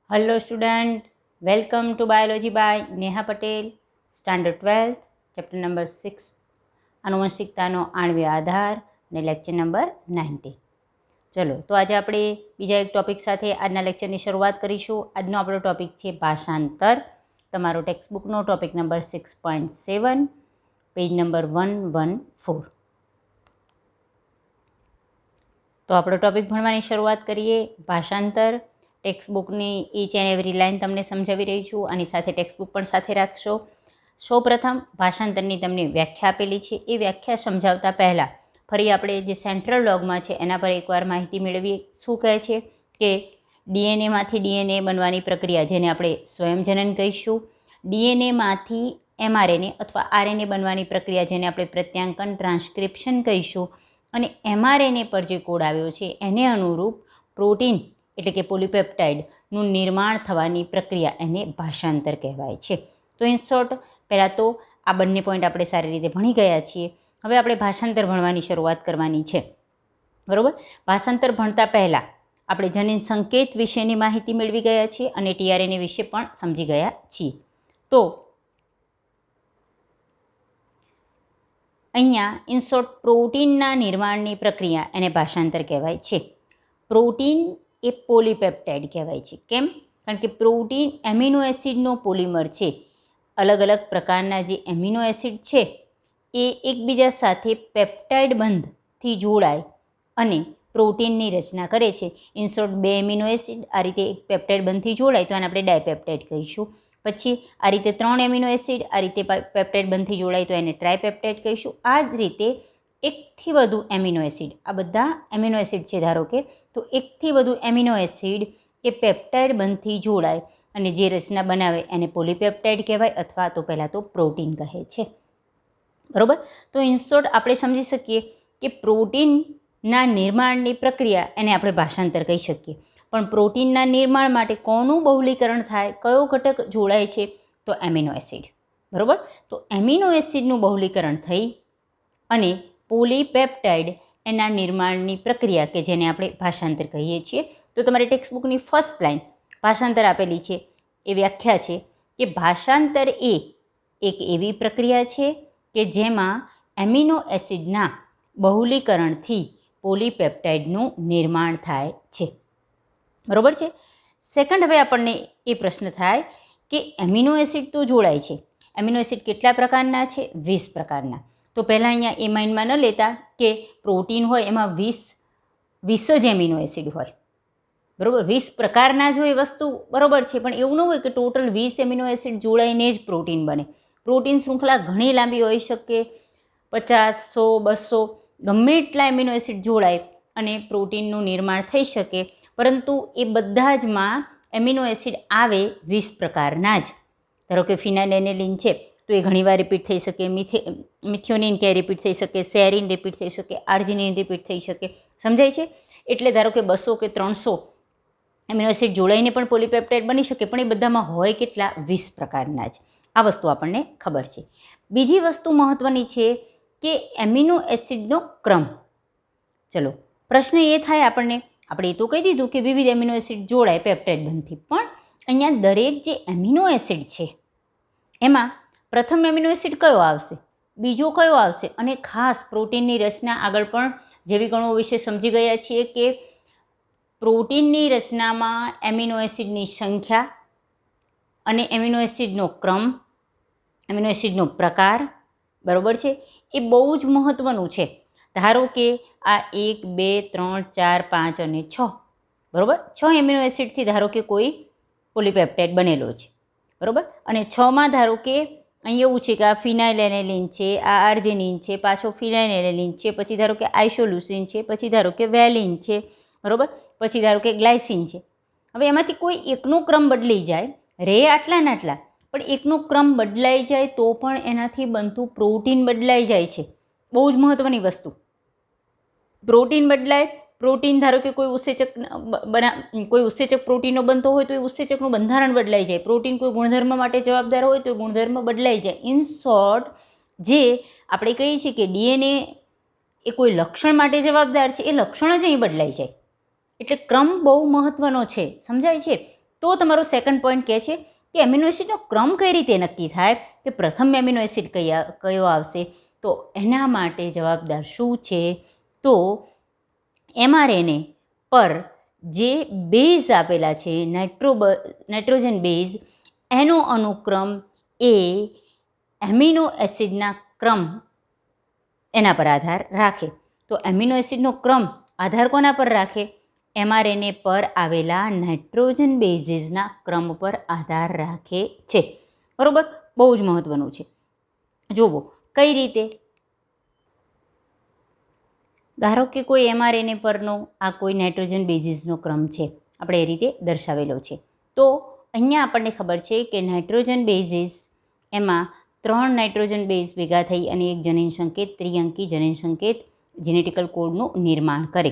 Hello student, welcome to Biology by Neha Patel, Standard 12th, Chapter number 6, આનુવંશિકતાનો આણ્વીય આધાર અને lecture number 19. ચલો તો આજે આપણે બીજા એક ટોપિક સાથે આજના લેક્ચરની શરૂઆત કરીશું. આજનો આપણો ટોપિક છે ભાષાંતર. તમારો ટેક્સ્ટબુકનો ટોપિક નંબર 6.7, પેજ નંબર 114. તો આપણો ટોપિક ભણવાની શરૂઆત કરીએ. ભાષાંતર ટેક્સ્ટબુકની ઈચ એન્ડ એવરી લાઇન તમને સમજાવી રહી છું, આની સાથે ટેક્સ્ટબુક પણ સાથે રાખશો. સૌપ્રથમ ભાષાંતરની તમને વ્યાખ્યા આપેલી છે. એ વ્યાખ્યા સમજાવતા પહેલાં ફરી આપણે જે સેન્ટ્રલ ડોગમા છે એના પર એકવાર માહિતી મેળવીએ. શું કહે છે કે ડીએનએમાંથી ડીએનએ બનવાની પ્રક્રિયા, જેને આપણે સ્વયંજનન કહીશું. ડીએનએમાંથી એમઆરએનએ અથવા આરએનએ બનવાની પ્રક્રિયા, જેને આપણે પ્રત્યાંકન ટ્રાન્સક્રિપ્શન કહીશું. અને એમઆરએનએ પર જે કોડ આવ્યો છે એને અનુરૂપ પ્રોટીન એટલે કે પોલીપેપ્ટાઇડનું નિર્માણ થવાની પ્રક્રિયા, એને ભાષાંતર કહેવાય છે. તો ઇન શોર્ટ પહેલાં તો આ બંને પોઈન્ટ આપણે સારી રીતે ભણી ગયા છીએ. હવે આપણે ભાષાંતર ભણવાની શરૂઆત કરવાની છે, બરાબર. ભાષાંતર ભણતા પહેલાં આપણે જનીન સંકેત વિશેની માહિતી મેળવી ગયા છીએ અને ટીઆરએનએ વિશે પણ સમજી ગયા છીએ. તો અહીંયા ઇન શોર્ટ પ્રોટીનના નિર્માણની પ્રક્રિયા એને ભાષાંતર કહેવાય છે. પ્રોટીન એ પોલીપેપ્ટાઇડ કહેવાય છે. કેમ? કારણ કે પ્રોટીન એમિનો એસિડનો પોલિમર છે. અલગ અલગ પ્રકારના જે એમિનો એસિડ છે એ એકબીજા સાથે પેપ્ટાઇડ બંધથી જોડાય અને પ્રોટીનની રચના કરે છે. ઇન શોર્ટ બે એમિનો એસિડ આ રીતે એક પેપ્ટાઇડ બંધથી જોડાય તો આને આપણે ડાયપેપ્ટાઇડ કહીશું. પછી આ રીતે 3 એમિનો એસિડ આ રીતે પેપ્ટાઇડ બંધથી જોડાય તો એને ટ્રાયપેપ્ટાઇડ કહીશું. આ જ રીતે એકથી વધુ એમિનો એસિડ, આ બધા એમિનો એસિડ છે ધારો કે, તો એકથી વધુ એમિનો એસિડ એ પેપ્ટાઇડ બંધથી જોડાય અને જે રચના બનાવે એને પોલીપેપ્ટાઇડ કહેવાય, અથવા તો પહેલાં તો પ્રોટીન કહે છે, બરાબર. તો ઇન શોર્ટ આપણે સમજી શકીએ કે પ્રોટીનના નિર્માણની પ્રક્રિયા એને આપણે ભાષાંતર કહી શકીએ. પણ પ્રોટીનના નિર્માણ માટે કોનું બહુલીકરણ થાય, કયો ઘટક જોડાય છે? તો એમિનો એસિડ, બરાબર. તો એમિનો એસિડનું બહુલીકરણ થઈ અને પોલીપેપ્ટાઇડ એના નિર્માણની પ્રક્રિયા કે જેને આપણે ભાષાંતર કહીએ છીએ. તો તમારી ટેક્સ્ટબુકની ફર્સ્ટ લાઇન ભાષાંતર આપેલી છે. એ વ્યાખ્યા છે કે ભાષાંતર એ એક એવી પ્રક્રિયા છે કે જેમાં એમિનો એસિડના બહુલીકરણથી પોલીપેપ્ટાઇડનું નિર્માણ થાય છે, બરાબર છે. સેકન્ડ, હવે આપણને એ પ્રશ્ન થાય કે એમિનો એસિડ તો જોડાય છે. એમિનો એસિડ કેટલા પ્રકારના છે? 20 પ્રકારના. તો પહેલાં અહીંયા એ માઇન્ડમાં ન લેતા કે પ્રોટીન હોય એમાં 20 જ એમિનો એસિડ હોય, બરાબર. 20 પ્રકારના જો એ વસ્તુ બરાબર છે, પણ એવું ન હોય કે ટોટલ 20 એમિનો એસિડ જોડાઈને જ પ્રોટીન બને. પ્રોટીન શૃંખલા ઘણી લાંબી હોઈ શકે, 50, 100, 200 ગમે એટલા એમિનો એસિડ જોડાય અને પ્રોટીનનું નિર્માણ થઈ શકે. પરંતુ એ બધા જમાં એમિનો એસિડ આવે 20 પ્રકારના જ. ધારો કે ફિનાઇલેનિન છે તો એ ઘણીવાર રિપીટ થઈ શકે, મિથિયોનિન કે રિપીટ થઈ શકે, સેરિન રિપીટ થઈ શકે, આર્જિનિન રિપીટ થઈ શકે. સમજાય છે? એટલે ધારો કે 200 કે 300 એમિનો એસિડ જોડાઈને પણ પોલીપેપ્ટાઇડ બની શકે, પણ એ બધામાં હોય કેટલા? 20 પ્રકારના જ. આ વસ્તુ આપણને ખબર છે. બીજી વસ્તુ મહત્ત્વની છે કે એમિનો એસિડનો ક્રમ. ચલો, પ્રશ્ન એ થાય આપણને, આપણે એ તો કહી દીધું કે વિવિધ એમિનો એસિડ જોડાય પેપ્ટાઇડ બંધથી, પણ અહીંયા દરેક જે એમિનો એસિડ છે એમાં પ્રથમ એમિનો એસિડ કયો આવશે, બીજો કયો આવશે, અને ખાસ પ્રોટીનની રચના આગળ પણ જે વિગણો વિશે સમજી ગયા છીએ કે પ્રોટીનની રચનામાં એમિનો એસિડની સંખ્યા અને એમિનો એસિડનો ક્રમ, એમિનો એસિડનો પ્રકાર, બરાબર છે, એ બહુ જ મહત્ત્વનું છે. ધારો કે આ 1, 2, 3, 4, 5 અને 6, બરાબર. 6 એમિનો એસિડથી ધારો કે કોઈ પોલીપેપ્ટાઇડ બનેલો છે, બરાબર. અને 6માં ધારો કે અહીં એવું છે કે આ ફિનાઇલેનિન છે, આ આર્જિનિન છે, પાછો ફિનાઇલેનિન છે, પછી ધારો કે આઇસોલ્યુસિન છે, પછી ધારો કે વેલિન છે, બરાબર, પછી ધારો કે ગ્લાયસિન છે. હવે એમાંથી કોઈ એકનો ક્રમ બદલાઈ જાય, રે આટલા ને આટલા, પણ એકનો ક્રમ બદલાઈ જાય તો પણ એનાથી બનતું પ્રોટીન બદલાઈ જાય છે. બહુ જ મહત્ત્વની વસ્તુ. પ્રોટીન બદલાય, પ્રોટીન ધારો કે કોઈ ઉત્સેચક પ્રોટીનનો બનતો હોય તો એ ઉત્સેચકનું બંધારણ બદલાઈ જાય. પ્રોટીન કોઈ ગુણધર્મ માટે જવાબદાર હોય તો એ ગુણધર્મ બદલાઈ જાય. ઇન શોર્ટ, જે આપણે કહીએ છીએ કે ડીએનએ એ કોઈ લક્ષણ માટે જવાબદાર છે, એ લક્ષણ જ અહીં બદલાઈ જાય. એટલે ક્રમ બહુ મહત્ત્વનો છે, સમજાય છે? તો તમારો સેકન્ડ પોઈન્ટ કહે છે કે એમિનો એસિડનો ક્રમ કઈ રીતે નક્કી થાય, કે પ્રથમ એમિનો એસિડ કયો આવશે, તો એના માટે જવાબદાર શું છે, તો mRNA પર જે બેઝ આપેલા છે નાઇટ્રોજન બેઝ, એનો અનુક્રમ એ એમિનો એસિડના ક્રમ એના પર આધાર રાખે. તો એમિનો એસિડનો ક્રમ આધાર કોના પર રાખે, mRNA પર આવેલા નાઇટ્રોજન બેઝીસના ક્રમ પર આધાર રાખે છે. બરાબર, બહુ જ મહત્વનું છે. જુઓ કઈ રીતે, ધારો કે કોઈ mRNA પરનો આ કોઈ નાઇટ્રોજન બેઝીસનો ક્રમ છે, આપણે એ રીતે દર્શાવેલો છે. તો અહીંયા આપણને ખબર છે કે નાઇટ્રોજન બેઝીસ એમાં 3 નાઇટ્રોજન બેઝ ભેગા થઈ અને એક જનીન સંકેત, ત્રિઅંકી જનીન સંકેત જેનેટિકલ કોડનું નિર્માણ કરે.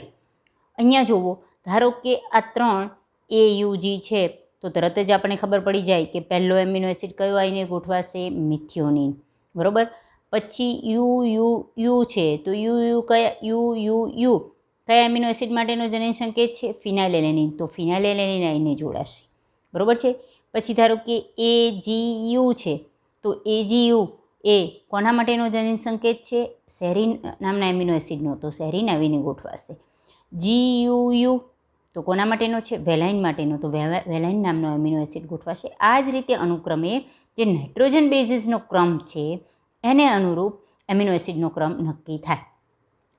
અહીંયા જુઓ, ધારો કે આ 3 AUG છે, તો તરત જ આપણને ખબર પડી જાય કે પહેલો એમિનો એસિડ કયો આવીને ગોઠવાશે, મિથિયોનિન. બરાબર, પછી યુ છે, તો યુ કયા એમિનો એસિડ માટેનો જનીન સંકેત છે, ફિનાઇલેલેનિન, તો ફિનાઇલેલેનિન આવીને જોડાશે. બરાબર છે. પછી ધારો કે AGU છે, તો AGU એ કોના માટેનો જનીન સંકેત છે, સેરીન નામના એમિનો એસિડનો, તો સેરીન આવીને ગોઠવાશે. GUU તો કોના માટેનો છે, વેલાઇન માટેનો, તો વેલાઇન નામનો એમિનો એસિડ ગોઠવાશે. આ જ રીતે અનુક્રમે જે નાઇટ્રોજન બેઝીસનો ક્રમ છે એને અનુરૂપ એમિનો એસિડનો ક્રમ નક્કી થાય.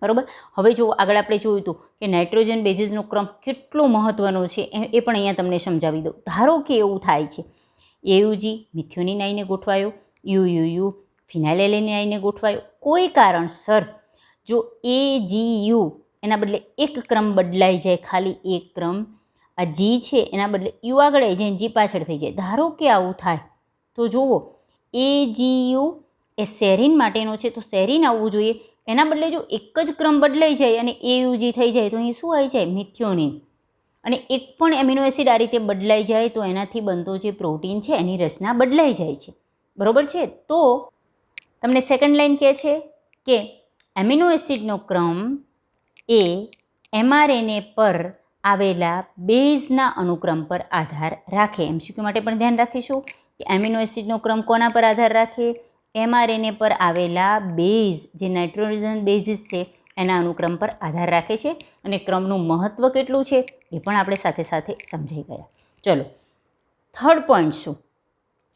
બરાબર, હવે જો આગળ આપણે જોયું હતું કે નાઇટ્રોજન બેઝીસનો ક્રમ કેટલો મહત્ત્વનો છે એ પણ અહીંયા તમને સમજાવી દઉં. ધારો કે એવું થાય છે, AUG મિથિયોનિન આવીને ગોઠવાયો, યુ ફિનાઇલેલેનિન આવીને ગોઠવાયો, કોઈ કારણસર જો AGU એના બદલે એક ક્રમ બદલાઈ જાય, ખાલી એક ક્રમ, આ જી છે એના બદલે યુ આગળ આવી જાય, જી પાછળ થઈ જાય, ધારો કે આવું થાય, તો જુઓ AGU એ સેરીન માટેનો છે, તો સેરીન આવવું જોઈએ, એના બદલે જો એક જ ક્રમ બદલાઈ જાય અને AUG થઈ જાય તો અહીં શું આવી જાય, મિથિયોનિન. અને એક પણ એમિનો એસિડ આ રીતે બદલાઈ જાય તો એનાથી બનતો જે પ્રોટીન છે એની રચના બદલાઈ જાય છે. બરાબર છે. તો તમને સેકન્ડ લાઇન કહે છે કે એમિનો એસિડનો ક્રમ એ mRNA પર આવેલા બેઝના અનુક્રમ પર આધાર રાખે. MCQ માટે પણ ધ્યાન રાખીશું કે એમિનો એસિડનો ક્રમ કોના પર આધાર રાખે, mRNA પર આવેલા બેઝ જે નાઇટ્રોજન બેઝિસ છે એના અનુક્રમ પર આધાર રાખે છે. અને ક્રમનું મહત્ત્વ કેટલું છે એ પણ આપણે સાથે સાથે સમજાઈ ગયા. ચલો થર્ડ પોઈન્ટ શું,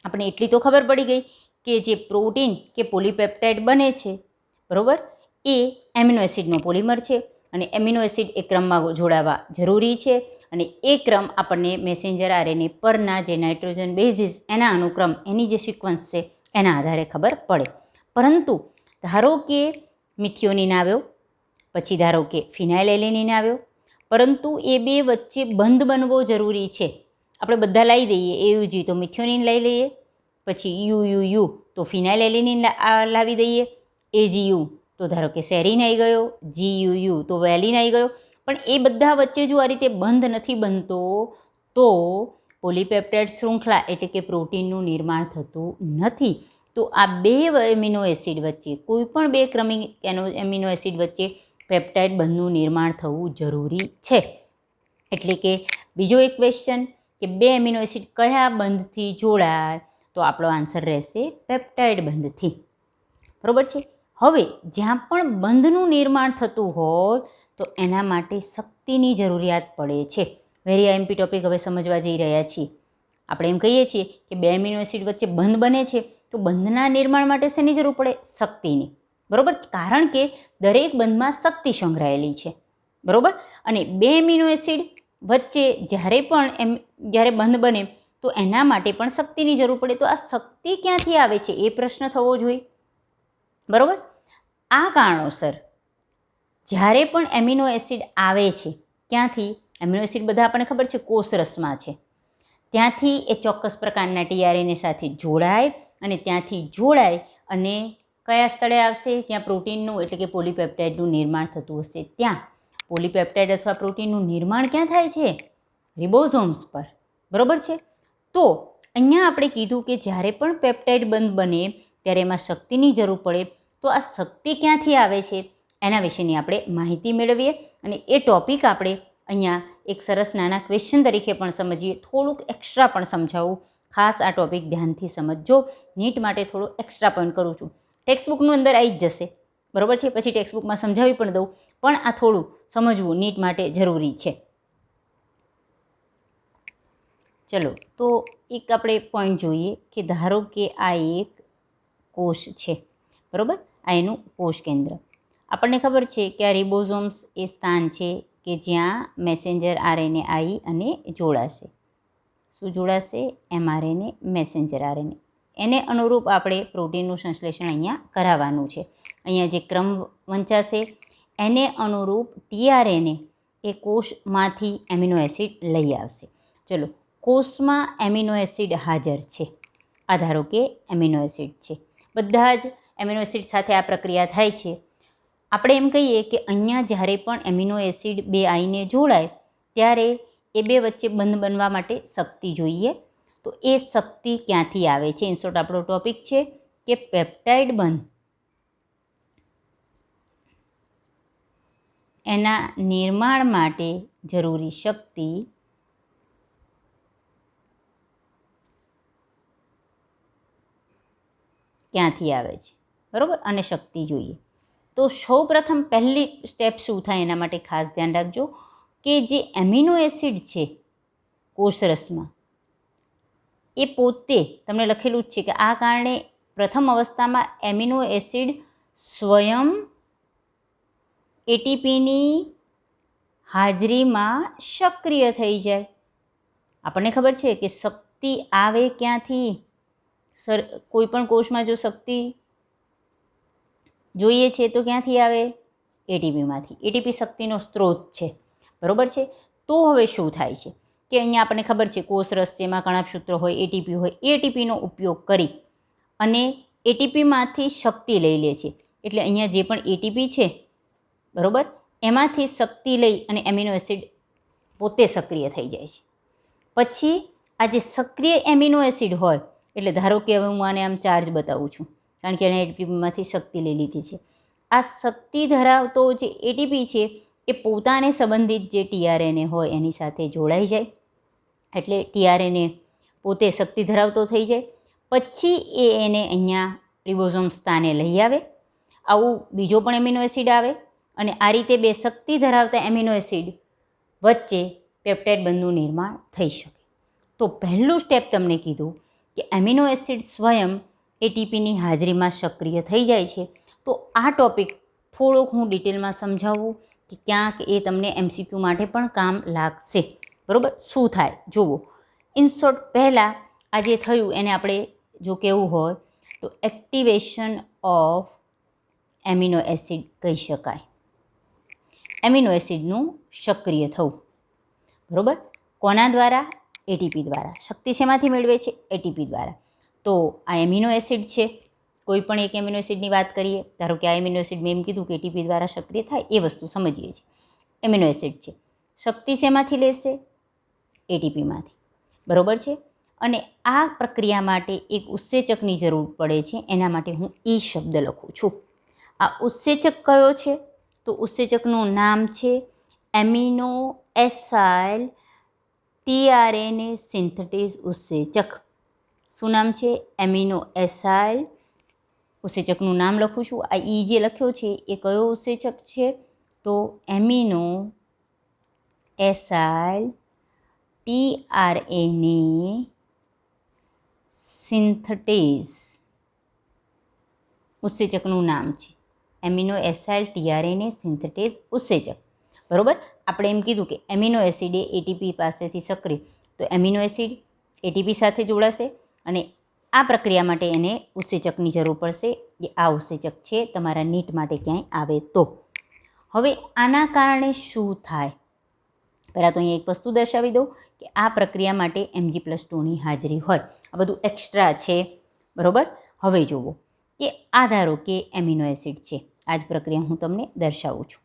આપણે એટલી તો ખબર પડી ગઈ કે જે પ્રોટીન કે પોલીપેપ્ટાઇડ બને છે, બરાબર, એ એમિનો એસિડનો પોલિમર છે અને એમિનો એસિડ એ ક્રમમાં જોડાવા જરૂરી છે. અને એ ક્રમ આપણને મેસેન્જર RNA પરના જે નાઇટ્રોજન બેઝિસ એના અનુક્રમ, એની જે સિક્વન્સ છે એના આધારે ખબર પડે. પરંતુ ધારો કે મિથિયોનિન આવ્યો, પછી ધારો કે ફિનાઇલેલેનિન આવ્યો, પરંતુ એ બે વચ્ચે બંધ બનવો જરૂરી છે. આપણે બધા લાવી દઈએ, AUG તો મિથિયોનિન લઈ લઈએ, પછી યુ તો ફિનાઇલેલેનિન લાવી દઈએ, AGU તો ધારો કે સેરીન આવી ગયો, GUU તો વેલિન આવી ગયો. પણ એ બધા વચ્ચે જો આ રીતે બંધ નથી બનતો તો પોલીપેપ્ટાઇડ શૃંખલા એટલે કે પ્રોટીનનું નિર્માણ થતું નથી. તો આ બે એમિનો એસિડ વચ્ચે, કોઈ પણ બે ક્રમિક એમિનો એસિડ વચ્ચે પેપ્ટાઇડ બંધનું નિર્માણ થવું જરૂરી છે. એટલે કે બીજો એક ક્વેશ્ચન કે બે એમિનો એસિડ કયા બંધથી જોડાય, તો આપણો આન્સર રહેશે પેપ્ટાઇડ બંધથી. બરાબર છે. હવે જ્યાં પણ બંધનું નિર્માણ થતું હોય તો એના માટે શક્તિની જરૂરિયાત પડે છે. વેરી IMP ટોપિક હવે સમજવા જઈ રહ્યા છીએ. આપણે એમ કહીએ છીએ કે બે એમિનો એસિડ વચ્ચે બંધ બને છે તો બંધના નિર્માણ માટે શેની જરૂર પડે, શક્તિની. બરાબર, કારણ કે દરેક બંધમાં શક્તિ સંગ્રહાયેલી છે. બરાબર, અને બે એમિનો એસિડ વચ્ચે જ્યારે બંધ બને તો એના માટે પણ શક્તિની જરૂર પડે. તો આ શક્તિ ક્યાંથી આવે છે એ પ્રશ્ન થવો જોઈએ. બરાબર, આ કારણોસર જ્યારે પણ એમિનો એસિડ આવે છે, ક્યાંથી એમિનો એસિડ બધા આપણને ખબર છે કોષરસમાં છે, ત્યાંથી એ ચોક્કસ પ્રકારના tRNA સાથે જોડાય અને ત્યાંથી જોડાય અને કયા સ્થળે આવશે, જ્યાં પ્રોટીનનું એટલે કે પોલીપેપ્ટાઇડનું નિર્માણ થતું હશે ત્યાં. પોલીપેપ્ટાઇડ અથવા પ્રોટીનનું નિર્માણ ક્યાં થાય છે, રિબોઝોમ્સ પર. બરાબર છે. તો અહીંયા આપણે કીધું કે જ્યારે પણ પેપ્ટાઇડ બંધ બને ત્યારે એમાં શક્તિની જરૂર પડે. તો આ શક્તિ ક્યાંથી આવે છે એના વિશેની આપણે માહિતી મેળવીએ અને એ ટૉપિક આપણે અહીંયા એક સરસ નાના ક્વેશ્ચન તરીકે પણ સમજીએ, થોડુંક એક્સ્ટ્રા પણ સમજાવું. ખાસ આ ટૉપિક ધ્યાનથી સમજજો. નીટ માટે થોડું એક્સ્ટ્રા પોઈન્ટ કરું છું. ટેક્સ્ટબુકનું અંદર આવી જ જશે, બરાબર છે. પછી ટેક્સ્ટબુકમાં સમજાવી પણ દઉં, પણ આ થોડું સમજવું નીટ માટે જરૂરી છે. ચલો, તો એક આપણે પોઈન્ટ જોઈએ કે ધારો કે આ એક કોષ છે, બરાબર. આ એનું કોષ કેન્દ્ર. આપણને ખબર છે કે આ રિબોઝોમ્સ એ સ્થાન છે કે જ્યાં મેસેન્જર આરએનએ આવી અને જોડાશે. શું જોડાશે? mRNA messenger RNA. એને અનુરૂપ આપણે પ્રોટીનનું સંશ્લેષણ અહીંયા કરાવવાનું છે. અહીંયા જે ક્રમ વંચાશે એને અનુરૂપ ટીઆરએનએ એ કોષમાંથી એમિનો એસિડ લઈ આવશે. ચલો, કોષમાં એમિનો એસિડ હાજર છે. આ ધારો કે એમિનો એસિડ છે. બધા જ એમિનો એસિડ સાથે આ પ્રક્રિયા થાય છે. આપણે એમ કહીએ કે અહીંયા જ્યારે પણ એમિનો એસિડ બે આવીને જોડાય ત્યારે એ બે વચ્ચે બંધ બનવા માટે શક્તિ જોઈએ. તો એ શક્તિ ક્યાંથી આવે છે? ઇન શોર્ટ આપણો ટોપિક છે કે પેપ્ટાઇડ બંધ એના નિર્માણ માટે જરૂરી શક્તિ ક્યાંથી આવે છે, બરાબર. અને શક્તિ જોઈએ. તો સૌ પ્રથમ પહેલી સ્ટેપ શું થાય એના માટે ખાસ ધ્યાન રાખજો કે જે એમિનો એસિડ છે કોષરસમાં એ પોતે તમને લખેલું જ છે કે આ કારણે પ્રથમ અવસ્થામાં એમિનો એસિડ સ્વયં એટીપીની હાજરીમાં સક્રિય થઈ જાય. આપણને ખબર છે કે શક્તિ આવે ક્યાંથી? કોઈ પણ કોષમાં જો શક્તિ જોઈએ છે તો ક્યાંથી આવે? એટીપીમાંથી. એટીપી શક્તિનો સ્ત્રોત છે, બરાબર છે. તો હવે શું થાય છે કે અહીંયા આપણને ખબર છે કોષરસ જેમાં કણાભસૂત્ર હોય, એટીપી હોય, એ એટીપીનો ઉપયોગ કરી અને એટીપીમાંથી શક્તિ લઈ લે છે. એટલે અહીંયા જે પણ એટીપી છે, બરાબર, એમાંથી શક્તિ લઈ અને એમિનો એસિડ પોતે સક્રિય થઈ જાય છે. પછી આ જે સક્રિય એમિનો એસિડ હોય, એટલે ધારો કે હવે હું આને આમ ચાર્જ બતાવું છું કારણ કે એણે એટીપીમાંથી શક્તિ લઈ લીધી છે. આ શક્તિ ધરાવતો જે એટીપી છે એ પોતાને સંબંધિત જે ટીઆરએનએ હોય એની સાથે જોડાઈ જાય. એટલે ટીઆરએનએ પોતે શક્તિ ધરાવતો થઈ જાય. પછી એ એને અહીંયા રિબોઝોમ સ્થાને લઈ આવે. આવું બીજો પણ એમિનો એસિડ આવે અને આ રીતે બે શક્તિ ધરાવતા એમિનો એસિડ વચ્ચે પેપ્ટાઇડ બંધનું નિર્માણ થઈ શકે. તો પહેલું સ્ટેપ તમને કીધું કે એમિનો એસિડ સ્વયં એટીપીની હાજરીમાં સક્રિય થઈ જાય છે. તો આ ટૉપિક થોડોક હું ડિટેલમાં સમજાવું કે ક્યાંક એ તમને એમસીક્યુ માટે પણ કામ લાગશે, બરાબર. શું થાય જુઓ. ઇન શોર્ટ પહેલાં આ જે થયું એને આપણે જો કહેવું હોય તો એક્ટિવેશન ઓફ એમિનો એસિડ કહી શકાય. એમિનો એસિડનું સક્રિય થવું, બરાબર. કોના દ્વારા? એટીપી દ્વારા. શક્તિ શેમાંથી મેળવે છે? એટીપી દ્વારા. તો આ એમિનો એસિડ છે. કોઈ પણ એક એમિનો એસિડની વાત કરીએ, ધારો કે આ એમિનો એસિડ મેં એમ કીધું કે એટીપી દ્વારા સક્રિય થાય, એ વસ્તુ સમજીએ છીએ. એમિનો એસિડ છે. શક્તિ શેમાંથી લેશે? એટીપીમાંથી, બરાબર છે. અને આ પ્રક્રિયા માટે એક ઉત્સેચકની જરૂર પડે છે. એના માટે હું ઈ શબ્દ લખું છું. આ ઉત્સેચક કયો છે? તો ઉત્સેચકનું નામ છે એમિનો એસાઇલ ટીઆરએનએ સિન્થેટેઝ ઉત્સેચક. શું નામ છે? Amino acyl. ઉત્સેચકનું નામ લખું છું. આ ઈ જે લખ્યો છે એ કયો ઉત્સેચક છે? તો એમિનો એસાઇલ ટીઆરએનએ સિન્થેટેઝ ઉત્સેચકનું નામ છે એમિનો એસાઇલ ટીઆરએનએ સિન્થેટેઝ ઉત્સેચક, બરાબર. આપણે એમ કીધું કે એમિનો એસિડ એ એટીપી પાસેથી સક્રિય, તો એમિનો એસિડ એટીપી સાથે જોડાશે અને આ પ્રક્રિયા માટે એને ઉત્સેચકની જરૂર પડશે. એ આ ઉત્સેચક છે તમારા નીટ માટે ક્યાંય આવે તો. હવે આના કારણે શું થાય? પહેલાં તો અહીંયા એક વસ્તુ દર્શાવી દઉં કે આ પ્રક્રિયા માટે Mg+2ની હાજરી હોય. આ બધું એક્સ્ટ્રા છે, બરાબર. હવે જુઓ કે આ ધારો કે એમિનો એસિડ છે. આ જ પ્રક્રિયા હું તમને દર્શાવું છું.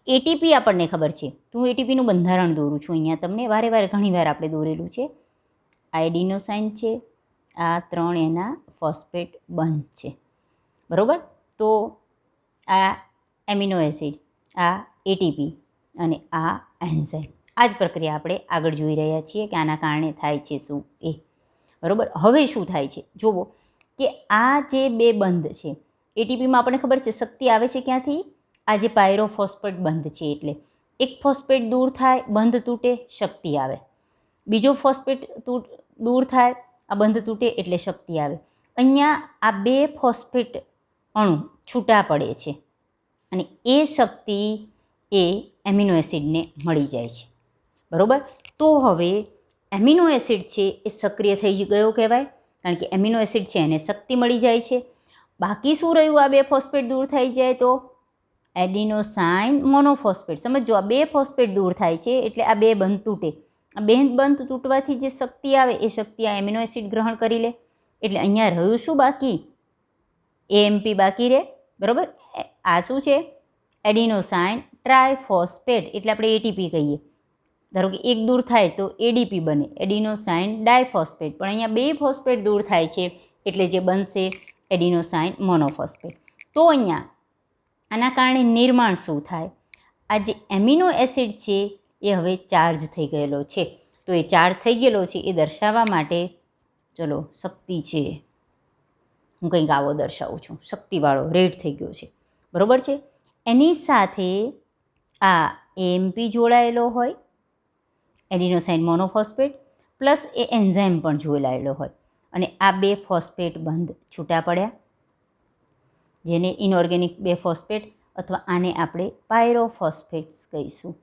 એટીપી આપણને ખબર છે. તો હું એટીપીનું બંધારણ દોરું છું અહીંયા તમને. વારે વારે ઘણીવાર આપણે દોરેલું છે. આ એડિનોસાઇન છે, આ 3 એના ફોસ્ફેટ બંધ છે, બરાબર. તો આ એમિનો એસિડ, આ એટીપી અને આ એન્ઝાઇમ. આ જ પ્રક્રિયા આપણે આગળ જોઈ રહ્યા છીએ કે આના કારણે થાય છે શું એ. બરાબર. હવે શું થાય છે જુઓ કે આ જે બે બંધ છે એટીપીમાં આપણને ખબર છે શક્તિ આવે છે ક્યાંથી? આ જે પાયરોફોસ્ફેટ બંધ છે એટલે એક ફોસ્ફેટ દૂર થાય, બંધ તૂટે, શક્તિ આવે. બીજો ફોસ્ફેટ દૂર થાય, આ બંધ તૂટે એટલે શક્તિ આવે. અહીંયા આ બે ફોસ્ફેટ અણુ છૂટા પડે છે અને એ શક્તિ એ એમિનો એસિડને મળી જાય છે. બરાબર. તો હવે એમિનો એસિડ છે એ સક્રિય થઈ ગયો કહેવાય, કારણ કે એમિનો એસિડ છે એને શક્તિ મળી જાય છે. બાકી શું રહ્યું? આ બે ફોસ્ફેટ દૂર થઈ જાય તો એડિનોસાઇન મોનોફોસ્ફેટ. સમજો, આ બે ફોસ્ફેટ દૂર થાય છે એટલે આ બે બંધ તૂટે. આ બે બંધ તૂટવાથી જે શક્તિ આવે એ શક્તિ આ એમિનો એસિડ ગ્રહણ કરી લે. એટલે અહીંયા રહ્યું શું બાકી? એએમપી બાકી રહે. બરાબર. આ શું છે? એડિનોસાઇન ટ્રાયફોસ્ફેટ, એટલે આપણે એટીપી કહીએ. ધારો કે એક દૂર થાય તો એડીપી બને, એડિનોસાઇન ડાયફોસ્ફેટ. પણ અહીંયા બે ફોસ્ફેટ દૂર થાય છે એટલે જે બનશે એડિનોસાઇન મોનોફોસ્ફેટ. તો અહીંયા આના કારણે નિર્માણ શું થાય? આ જે એમિનો એસિડ છે એ હવે ચાર્જ થઈ ગયેલો છે. તો એ ચાર્જ થઈ ગયેલો છે એ દર્શાવવા માટે ચલો શક્તિ છે, હું કંઈક આવો દર્શાવું છું, શક્તિવાળો રેડ થઈ ગયો છે. બરાબર છે. એની સાથે આ એએમપી જોડાયેલો હોય, એડિનોસાઇન મોનોફોસ્ફેટ, પ્લસ એ એન્ઝાઇમ પણ જોડાયેલો હોય અને આ બે ફોસ્ફેટ બંધ છૂટા પડ્યા, જેને ઇનઓર્ગેનિક બે ફોસ્ફેટ અથવા આને આપણે પાયરોફોસ્ફેટ્સ કહીશું.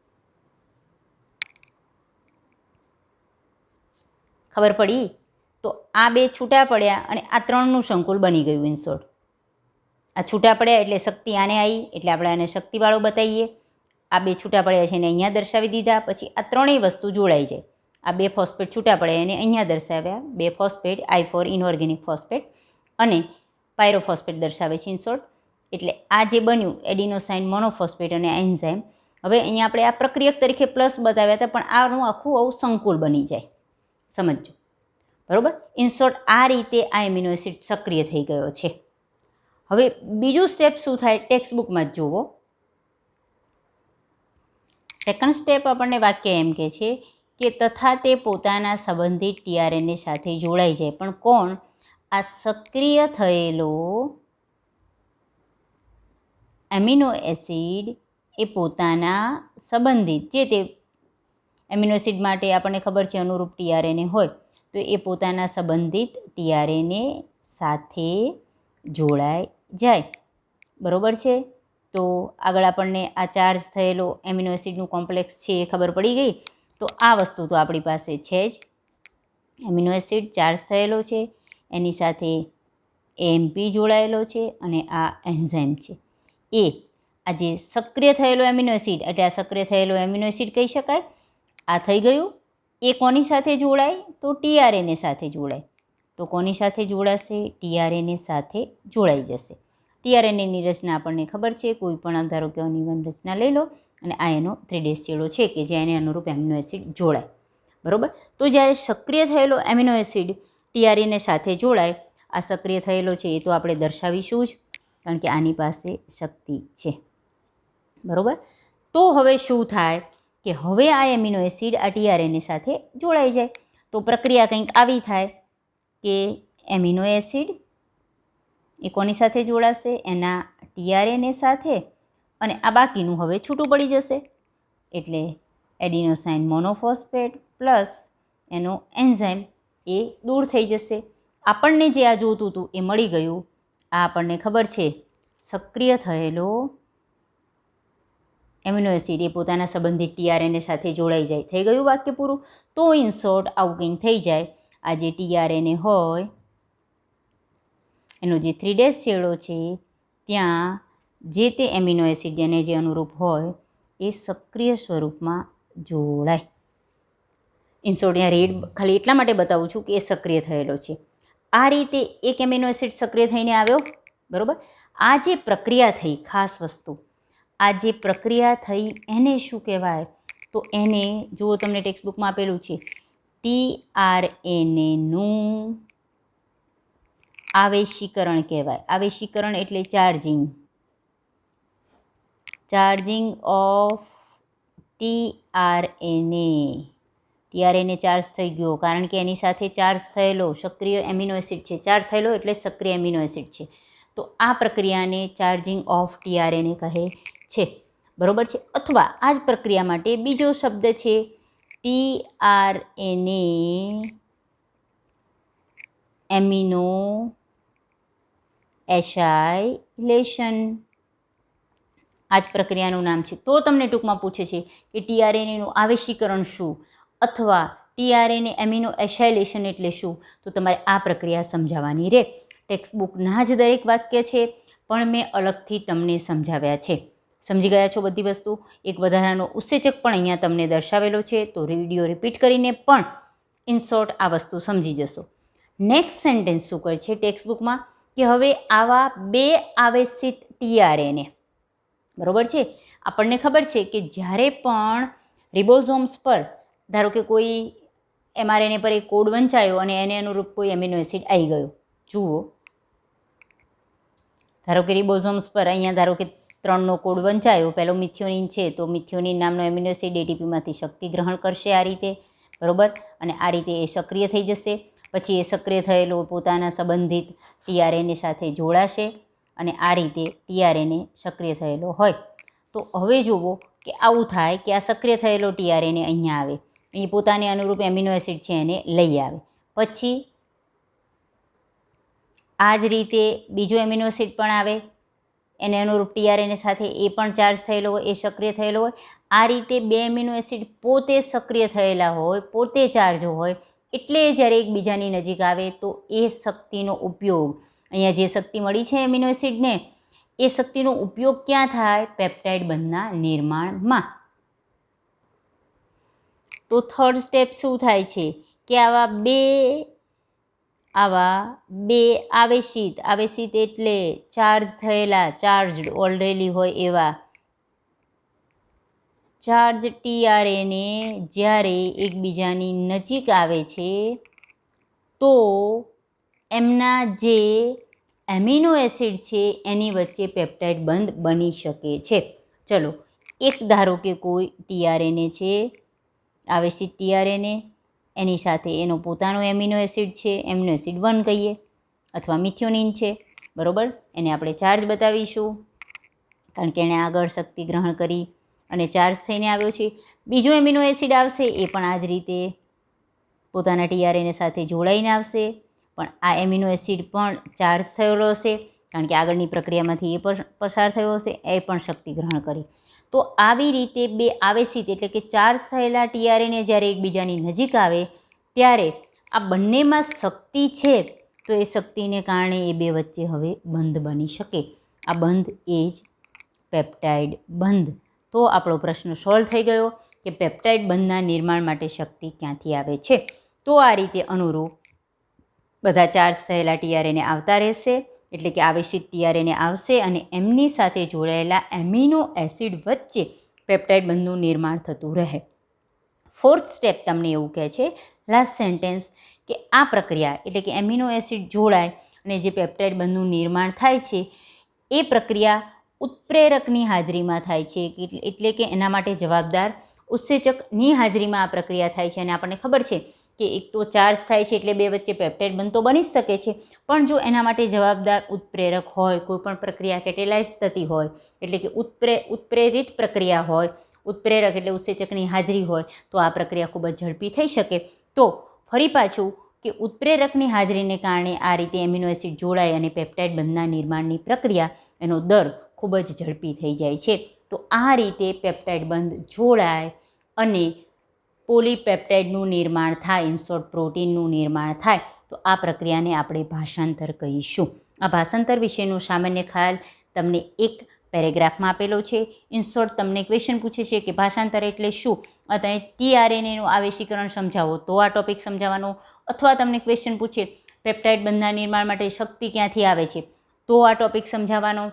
ખબર પડી? તો આ બે છૂટા પડ્યા અને આ ત્રણનું સંકુલ બની ગયું ઇન શોર્ટ. આ છૂટા પડ્યા એટલે શક્તિ આને આવી એટલે આપણે આને શક્તિવાળો બતાવીએ. આ બે છૂટા પડ્યા છે એને અહીંયા દર્શાવી દીધા. પછી આ ત્રણેય વસ્તુ જોડાઈ જાય. આ બે ફોસ્ફેટ છૂટા પડ્યા એને અહીંયા દર્શાવ્યા, બે ફોસ્ફેટ, I4 ઇનઓર્ગેનિક ફોસ્ફેટ અને પાયરોફોસ્ફેટ દર્શાવે છે ઇન શોર્ટ. એટલે આ જે બન્યું એડિનોસાઇન મોનોફોસ્ફેટ અને એન્ઝાઇમ, હવે અહીંયા આપણે આ પ્રક્રિયક તરીકે પ્લસ બતાવ્યા હતા પણ આનું આખું આવું સંકુલ બની જાય. સમજો. બરાબર. ઇન શોર્ટ આ રીતે આ એમિનો એસિડ સક્રિય થઈ ગયો છે. હવે બીજું સ્ટેપ શું થાય? ટેક્સ્ટબુકમાં જ જુઓ. સેકન્ડ સ્ટેપ આપણને વાક્ય એમ કહે છે કે તથા તે પોતાના સંબંધિત ટીઆરએનએ સાથે જોડાઈ જાય. પણ કોણ? આ સક્રિય થયેલો એમિનો એસિડ એ પોતાના સંબંધિત જે તે એમિનો એસિડ માટે આપણને ખબર છે અનુરૂપ ટીઆરએનએ હોય તો એ પોતાના સંબંધિત ટીઆરએનએ સાથે જોડાઈ જાય. બરાબર છે. તો આગળ આપણને આ ચાર્જ થયેલો એમિનો એસિડનું કોમ્પ્લેક્સ છે એ ખબર પડી ગઈ. તો આ વસ્તુ તો આપણી પાસે છે જ. એમિનો એસિડ ચાર્જ થયેલો છે, એની સાથે એએમપી જોડાયેલો છે અને આ એન્ઝાઇમ છે. એ આ જે સક્રિય થયેલો એમિનો એસિડ એટલે આ સક્રિય થયેલો એમિનો એસિડ કહી શકાય. આ થઈ ગયું. એ કોની સાથે જોડાય? તો ટીઆરએનએ સાથે જોડાય. તો કોની સાથે જોડાશે? ટીઆરએનએ સાથે જોડાઈ જશે. ટીઆરએનએની રચના આપણને ખબર છે. કોઈ પણ ધારો કે અનિવન રચના લઈ લો અને આ એનો 3' છેડો છે કે જે એને અનુરૂપ એમિનો એસિડ જોડાય. બરાબર. તો જ્યારે સક્રિય થયેલો એમિનો એસિડ ટીઆરએનએ સાથે જોડાય, આ સક્રિય થયેલો છે એ તો આપણે દર્શાવીશું જ કારણ કે આની પાસે શક્તિ છે. બરાબર. તો હવે શું થાય કે હવે આ એમિનો એસિડ આ ટીઆરએનએ સાથે જોડાઈ જાય. તો પ્રક્રિયા કંઈક આવી થાય કે એમિનો એસિડ એ કોની સાથે જોડાશે? એના ટીઆરએનએ સાથે અને આ બાકીનું હવે છૂટું પડી જશે. એટલે એડિનોસાઇન મોનોફોસ્ફેટ પ્લસ એનો એન્ઝાઇમ એ દૂર થઈ જશે. આપણને જે આ જોતું હતું એ મળી ગયું. આ આપણને ખબર છે સક્રિય થયેલો એમિનો એસિડ એ પોતાના સંબંધિત ટીઆરએનએ સાથે જોડાઈ જાય. થઈ ગયું વાક્ય પૂરું. તો ઇન શોર્ટ આવું કંઈક થઈ જાય. આ જે ટીઆરએનએ હોય એનો જે 3' છેડો છે ત્યાં જે તે એમિનો એસિડ જેને જે અનુરૂપ હોય એ સક્રિય સ્વરૂપમાં જોડાય. ઇન શોર્ટ અહીંયા રેડ ખાલી એટલા માટે બતાવું છું કે એ સક્રિય થયેલો છે. આ રીતે એક એમિનો એસિડ સક્રિય થઈને આવ્યો. બરાબર. આ જે પ્રક્રિયા થઈ, ખાસ વસ્તુ, આ જે પ્રક્રિયા થઈ એને શું કહેવાય? તો એને જુઓ તમને ટેક્સ્ટબુકમાં આપેલું છે ટીઆરએનએનું આવેશીકરણ કહેવાય. આવેશીકરણ એટલે ચાર્જિંગ ઓફ ટીઆરએનએ ચાર્જ થઈ ગયો, કારણ કે એની સાથે ચાર્જ થયેલો સક્રિય એમિનો એસિડ છે. ચાર્જ થયેલો એટલે સક્રિય એમિનો એસિડ છે. તો આ પ્રક્રિયાને ચાર્જિંગ ઓફ ટીઆરએનએ કહે છે. બરાબર છે. અથવા આ જ પ્રક્રિયા માટે બીજો શબ્દ છે ટીઆરએનએ એમિનો એસાઇલેશન. આ જ પ્રક્રિયાનું નામ છે. તો તમને ટૂંકમાં પૂછે છે કે ટીઆરએનએનું આવેશીકરણ શું અથવા ટીઆરએનએ એમિનો એસાઇલેશન એટલે શું, તો તમારે આ પ્રક્રિયા સમજાવવાની રહે. ટેક્સ્ટબુકના જ દરેક વાક્ય છે, પણ મેં અલગથી તમને સમજાવ્યા છે. સમજી ગયા છો બધી વસ્તુ? એક વધારાનો ઉત્સેચક પણ અહીંયા તમને દર્શાવેલો છે, તો વિડીયો રિપીટ કરીને પણ ઇન શોર્ટ આ વસ્તુ સમજી જશો. નેક્સ્ટ સેન્ટેન્સ શું કરે છે ટેક્સ્ટબુકમાં કે હવે આવા બે આવેશિત ટીઆરએનએ, બરાબર છે, આપણને ખબર છે કે જ્યારે પણ રિબોઝોમ્સ પર ધારો કે કોઈ એમઆરએનએ પર એક કોડ વંચાયો અને એને અનુરૂપ કોઈ એમિનો એસિડ આવી ગયો. જુઓ, ધારો કે રિબોઝોમ્સ પર અહીંયા ધારો કે 3નો કોડ વંચાયો, પહેલો મિથિયોનિન છે, તો મિથિયોનિન નામનો એમિનો એસિડ એટીપીમાંથી શક્તિ ગ્રહણ કરશે આ રીતે, બરાબર, અને આ રીતે એ સક્રિય થઈ જશે. પછી એ સક્રિય થયેલો પોતાના સંબંધિત ટીઆરએનએ સાથે જોડાશે અને આ રીતે ટીઆરએનએ સક્રિય થયેલો હોય. તો હવે જુઓ કે આવું થાય કે આ સક્રિય થયેલો ટીઆરએનએ અહીંયા આવે, અહીં પોતાને અનુરૂપ એમિનો એસિડ છે એને લઈ આવે. પછી આ જ રીતે બીજો એમિનો એસિડ પણ આવે, એને અનુરૂપ ટીઆરએનએ સાથે એ પણ ચાર્જ થયેલો હોય, એ સક્રિય થયેલો હોય. આ રીતે બે એમિનો એસિડ પોતે સક્રિય થયેલા હોય, પોતે ચાર્જ હોય, એટલે જ્યારે એકબીજાની નજીક આવે તો એ શક્તિનો ઉપયોગ, અહીંયા જે શક્તિ મળી છે એમિનો એસિડને, એ શક્તિનો ઉપયોગ ક્યાં થાય? પેપ્ટાઇડ બંધના નિર્માણમાં. તો થર્ડ સ્ટેપ શું થાય છે કે આવા બે આવેશિત એટલે ચાર્જ થયેલા, ચાર્જડ ઓલરેડી હોય એવા ચાર્જ ટીઆરએનએ જ્યારે એકબીજાની નજીક આવે છે તો એમના જે એમિનો એસિડ છે એની વચ્ચે પેપ્ટાઇડ બંધ બની શકે છે. ચલો, એક ધારો કે કોઈ ટીઆરએનએ છે, આવેશિત ટીઆરએનએ, એની સાથે એનો પોતાનો એમિનો એસિડ છે, એમિનો એસિડ 1 કહીએ, અથવા મિથિયોનિન છે, બરાબર, એને આપણે ચાર્જ બતાવીશું કારણ કે એણે આગળ શક્તિ ગ્રહણ કરી અને ચાર્જ થઈને આવ્યો છે. બીજો એમિનો એસિડ આવશે, એ પણ આ જ રીતે પોતાના ટીઆરએનએ સાથે જોડાઈને આવશે, પણ આ એમિનો એસિડ પણ ચાર્જ થયેલો હશે કારણ કે આગળની પ્રક્રિયામાંથી એ પણ પસાર થયો હશે, એ પણ શક્તિ ગ્રહણ કરી. તો આવી રીતે બે આવેશિત એટલે કે ચાર્જ થયેલા ટીઆરએનએ જ્યારે એકબીજાની નજીક આવે ત્યારે આ બંનેમાં શક્તિ છે, તો એ શક્તિને કારણે એ બે વચ્ચે હવે બંધ બની શકે. આ બંધ એ જ પેપ્ટાઇડ બંધ. તો આપણો પ્રશ્ન સોલ્વ થઈ ગયો કે પેપ્ટાઇડ બંધના નિર્માણ માટે શક્તિ ક્યાંથી આવે છે. તો આ રીતે અનુરૂપ બધા ચાર્જ થયેલા ટીઆરએનએ આવતા રહેશે, એટલે કે આવેશિત ટીઆરએનએ આવશે અને એમની સાથે જોડાયેલા એમિનો એસિડ વચ્ચે પેપ્ટાઇડ બંધનું નિર્માણ થતું રહે. ફોર્થ સ્ટેપ તમને એવું કહે છે, લાસ્ટ સેન્ટેન્સ, કે આ પ્રક્રિયા એટલે કે એમિનો એસિડ જોડાય અને જે પેપ્ટાઇડ બંધનું નિર્માણ થાય છે એ પ્રક્રિયા ઉત્પ્રેરકની હાજરીમાં થાય છે, એટલે કે એના માટે જવાબદાર ઉત્સેચકની હાજરીમાં આ પ્રક્રિયા થાય છે. અને આપણને ખબર છે કે એક તો ચાર્જ થાય છે એટલે બે વચ્ચે પેપ્ટાઇડ બંધ તો બની જ શકે છે, પણ જો એના માટે જવાબદાર ઉત્પ્રેરક હોય, કોઈ પણ પ્રક્રિયા કેટેલાઇઝ થતી હોય, એટલે કે ઉત્પ્રેરિત પ્રક્રિયા હોય, ઉત્પ્રેરક એટલે ઉત્સેચકની હાજરી હોય, તો આ પ્રક્રિયા ખૂબ જ ઝડપી થઈ શકે. તો ફરી પાછું કે ઉત્પ્રેરકની હાજરીને કારણે આ રીતે એમિનો એસિડ જોડાય અને પેપ્ટાઇડ બંધના નિર્માણની પ્રક્રિયા, એનો દર ખૂબ જ ઝડપી થઈ જાય છે. તો આ રીતે પેપ્ટાઇડ બંધ જોડાય અને પોલીપેપ્ટાઇડનું નિર્માણ થાય, ઇન શોર્ટ પ્રોટીનનું નિર્માણ થાય, તો આ પ્રક્રિયાને આપણે ભાષાંતર કહીશું. આ ભાષાંતર વિશેનો સામાન્ય ખ્યાલ તમને એક પેરેગ્રાફમાં આપેલો છે. ઇન શોર્ટ તમને ક્વેશ્ચન પૂછે છે કે ભાષાંતર એટલે શું, તમે ટીઆરએનએનું આવેશીકરણ સમજાવો તો આ ટોપિક સમજાવવાનો, અથવા તમને ક્વેશ્ચન પૂછે પેપ્ટાઇડ બંધના નિર્માણ માટે શક્તિ ક્યાંથી આવે છે તો આ ટોપિક સમજાવવાનો,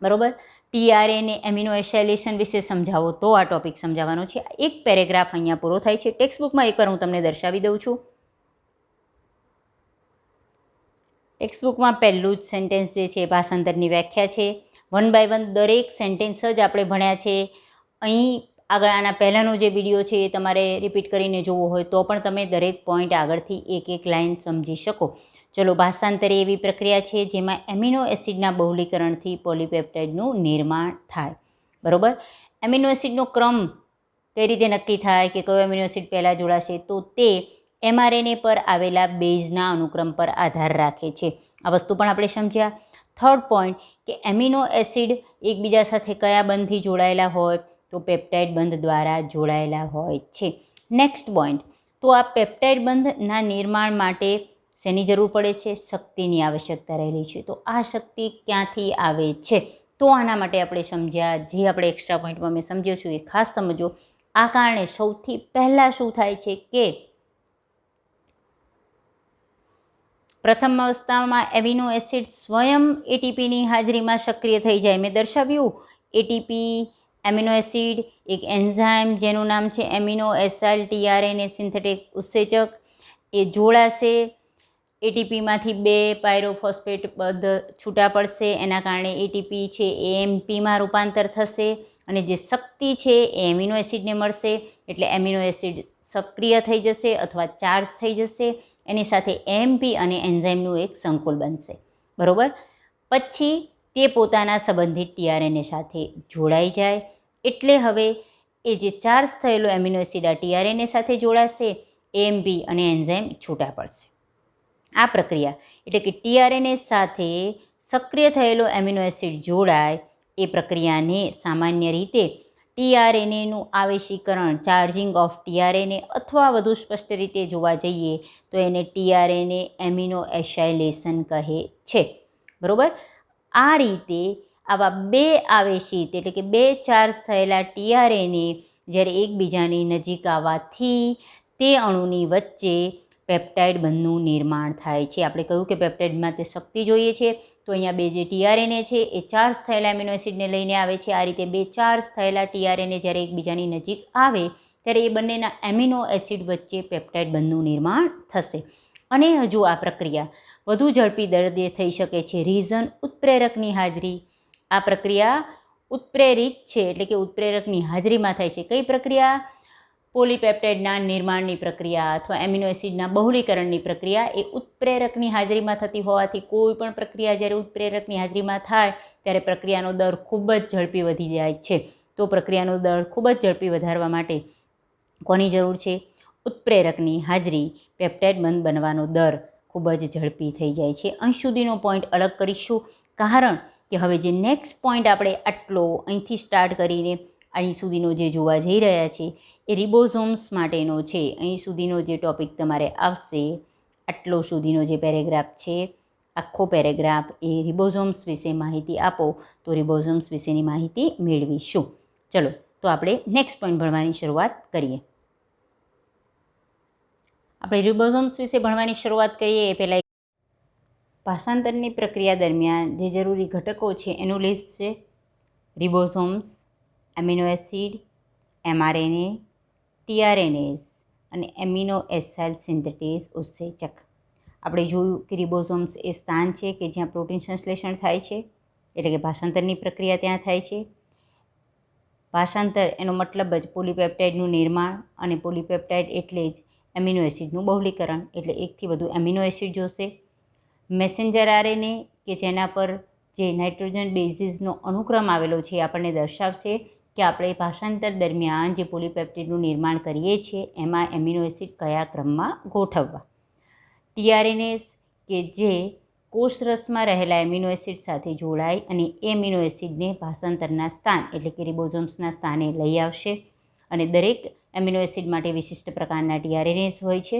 બરાબર. ટીઆરએનએ એમિનો એસાઇલેશન વિશે સમજાવો તો આ ટોપિક સમજાવવાનો છે. એક પેરેગ્રાફ અહીંયા પૂરો થાય છે. ટેક્સ્ટબુકમાં એકવાર હું તમને દર્શાવી દઉં છું. ટેક્સ્ટબુકમાં પહેલું જ સેન્ટેન્સ જે છે ભાષાંતરની વ્યાખ્યા છે. 1 by 1 દરેક સેન્ટેન્સ જ આપણે ભણ્યા છે. અહીં આગળ આના પહેલાંનો જે વિડીયો છે એ તમારે રિપીટ કરીને જોવો હોય તો પણ તમે દરેક પોઈન્ટ આગળથી એક એક લાઇન સમજી શકો. ચલો, ભાષાંતર એવી પ્રક્રિયા છે જેમાં એમિનો એસિડના બહુલીકરણથી પોલીપેપ્ટાઇડનું નિર્માણ થાય. બરાબર. એમિનો એસિડનો ક્રમ કઈ રીતે નક્કી થાય કે કયો એમિનો એસિડ પહેલાં જોડાશે, તો તે mRNA પર આવેલા બેઝના અનુક્રમ પર આધાર રાખે છે. આ વસ્તુ પણ આપણે સમજ્યા. થર્ડ પોઈન્ટ કે એમિનો એસિડ એકબીજા સાથે કયા બંધથી જોડાયેલા હોય, તો પેપ્ટાઇડ બંધ દ્વારા જોડાયેલા હોય છે. નેક્સ્ટ પોઈન્ટ, તો આ પેપ્ટાઇડ બંધના નિર્માણ માટે શેની જરૂર પડે છે? શક્તિની આવશ્યકતા રહેલી છે. તો આ શક્તિ ક્યાંથી આવે છે? તો આના માટે આપણે સમજ્યા, જે આપણે એક્સ્ટ્રા પોઈન્ટમાં મેં સમજ્યો છું એ ખાસ સમજો. આ કારણે સૌથી પહેલાં શું થાય છે કે પ્રથમ અવસ્થામાં એમિનો એસિડ સ્વયં એટીપીની હાજરીમાં સક્રિય થઈ જાય. મેં દર્શાવ્યું એટીપી, એમિનો એસિડ, એક એન્ઝાઇમ જેનું નામ છે એમિનો એસાઇલ ટીઆરએનએ સિન્થેટિક ઉત્સેચક, એ જોડાશે. એટીપીમાંથી 2 પાયરોફોસ્ફેટ બંધ છૂટા પડશે. એના કારણે એટીપી છે એ એમપીમાં રૂપાંતર થશે અને જે શક્તિ છે એ એમિનો એસિડને મળશે. એટલે એમિનો એસિડ સક્રિય થઈ જશે અથવા ચાર્જ થઈ જશે. એની સાથે એમપી અને એન્ઝાઇમનું એક સંકુલ બનશે. બરાબર. પછી તે પોતાના સંબંધિત ટીઆરએનએ સાથે જોડાઈ જાય. એટલે હવે એ જે ચાર્જ થયેલો એમિનો એસિડ આ ટીઆરએનએ સાથે જોડાશે, એમપી અને એન્ઝાઇમ છૂટા પડશે. આ પ્રક્રિયા એટલે કે ટીઆરએનએ સાથે સક્રિય થયેલો એમિનો એસિડ જોડાય એ પ્રક્રિયાને સામાન્ય રીતે ટીઆરએનએનું આવેશીકરણ, ચાર્જિંગ ઓફ ટીઆરએનએ, અથવા વધુ સ્પષ્ટ રીતે જોવા જઈએ તો એને ટીઆરએનએ એમિનો એસાઇલેશન કહે છે. બરાબર. આ રીતે આવા 2 આવેશિત એટલે કે 2 ચાર્જ થયેલા ટીઆરએનએ જ્યારે એકબીજાની નજીક આવવાથી તે અણુની વચ્ચે પેપ્ટાઇડ બંધનું નિર્માણ થાય છે. આપણે કહ્યું કે પેપ્ટાઇડમાં તે શક્તિ જોઈએ છે, તો અહીંયા 2 જે ટીઆરએનએ છે એ ચાર્જ થયેલા એમિનો એસિડને લઈને આવે છે. આ રીતે 2 ચાર્જ થયેલા ટીઆરએનએ જ્યારે એકબીજાની નજીક આવે ત્યારે એ બંનેના એમિનો એસિડ વચ્ચે પેપ્ટાઇડ બંધનું નિર્માણ થશે. અને હજુ આ પ્રક્રિયા વધુ ઝડપી દરે થઈ શકે છે રીઝન ઉત્પ્રેરકની હાજરી. આ પ્રક્રિયા ઉત્પ્રેરિત છે એટલે કે ઉત્પ્રેરકની હાજરીમાં થાય છે. કઈ પ્રક્રિયા? પોલીપેપ્ટાઇડના નિર્માણની પ્રક્રિયા અથવા એમિનો એસિડના બહુલીકરણની પ્રક્રિયા એ ઉત્પ્રેરકની હાજરીમાં થતી હોવાથી કોઈ પણ પ્રક્રિયા જ્યારે ઉત્પ્રેરકની હાજરીમાં થાય ત્યારે પ્રક્રિયાનો દર ખૂબ જ ઝડપી વધી જાય છે. તો પ્રક્રિયાનો દર ખૂબ જ ઝડપી વધારવા માટે કોની જરૂર છે? ઉત્પ્રેરકની હાજરી. પેપ્ટાઇડ બંધ બનવાનો દર ખૂબ જ ઝડપી થઈ જાય છે. અહીં સુધીનો પોઈન્ટ અલગ કરીશું, કારણ કે હવે જે નેક્સ્ટ પોઈન્ટ આપણે આટલો અહીંથી સ્ટાર્ટ કરીને અહીં સુધીનો જે જોવા જઈ રહ્યા છે એ રિબોઝોમ્સ માટેનો છે. અહીં સુધીનો જે ટૉપિક તમારે આવશે, આટલો સુધીનો જે પેરેગ્રાફ છે, આખો પેરેગ્રાફ એ રિબોઝોમ્સ વિશે માહિતી આપો તો રિબોઝોમ્સ વિશેની માહિતી મેળવીશું. ચલો, તો આપણે નેક્સ્ટ પોઈન્ટ ભણવાની શરૂઆત કરીએ. આપણે રિબોઝોમ્સ વિશે ભણવાની શરૂઆત કરીએ એ પહેલાં ભાષાંતરની પ્રક્રિયા દરમિયાન જે જરૂરી ઘટકો છે એનું લિસ્ટ છે. રિબોઝોમ્સ, એમિનો એસિડ, mRNA, ટીઆરએનએસ અને એમિનો એસાઇલ સિન્થેટેઝ ઉત્સેચક. આપણે જોયું કે રિબોઝોમ્સ એ સ્થાન છે કે જ્યાં પ્રોટીન સંશ્લેષણ થાય છે, એટલે કે ભાષાંતરની પ્રક્રિયા ત્યાં થાય છે. ભાષાંતર એનો મતલબ જ પોલીપેપ્ટાઇડનું નિર્માણ, અને પોલીપેપ્ટાઇડ એટલે જ એમિનો એસિડનું બહુલીકરણ, એટલે એકથી વધુ એમિનો એસિડ જોશે. મેસેન્જર આરએનએ કે જેના પર જે નાઇટ્રોજન બેઝિસનો અનુક્રમ આવેલો છે એ આપણને દર્શાવશે કે આપણે ભાષાંતર દરમિયાન જે પોલીપેપ્ટાઇડનું નિર્માણ કરીએ છીએ એમાં એમિનો એસિડ કયા ક્રમમાં ગોઠવવા. ટીઆરએનએસ કે જે કોષરસમાં રહેલા એમિનો એસિડ સાથે જોડાય અને એ એમિનો એસિડને ભાષાંતરના સ્થાન એટલે કે રિબોઝોમ્સના સ્થાને લઈ આવશે. અને દરેક એમિનો એસિડ માટે વિશિષ્ટ પ્રકારના ટીઆરએનએસ હોય છે.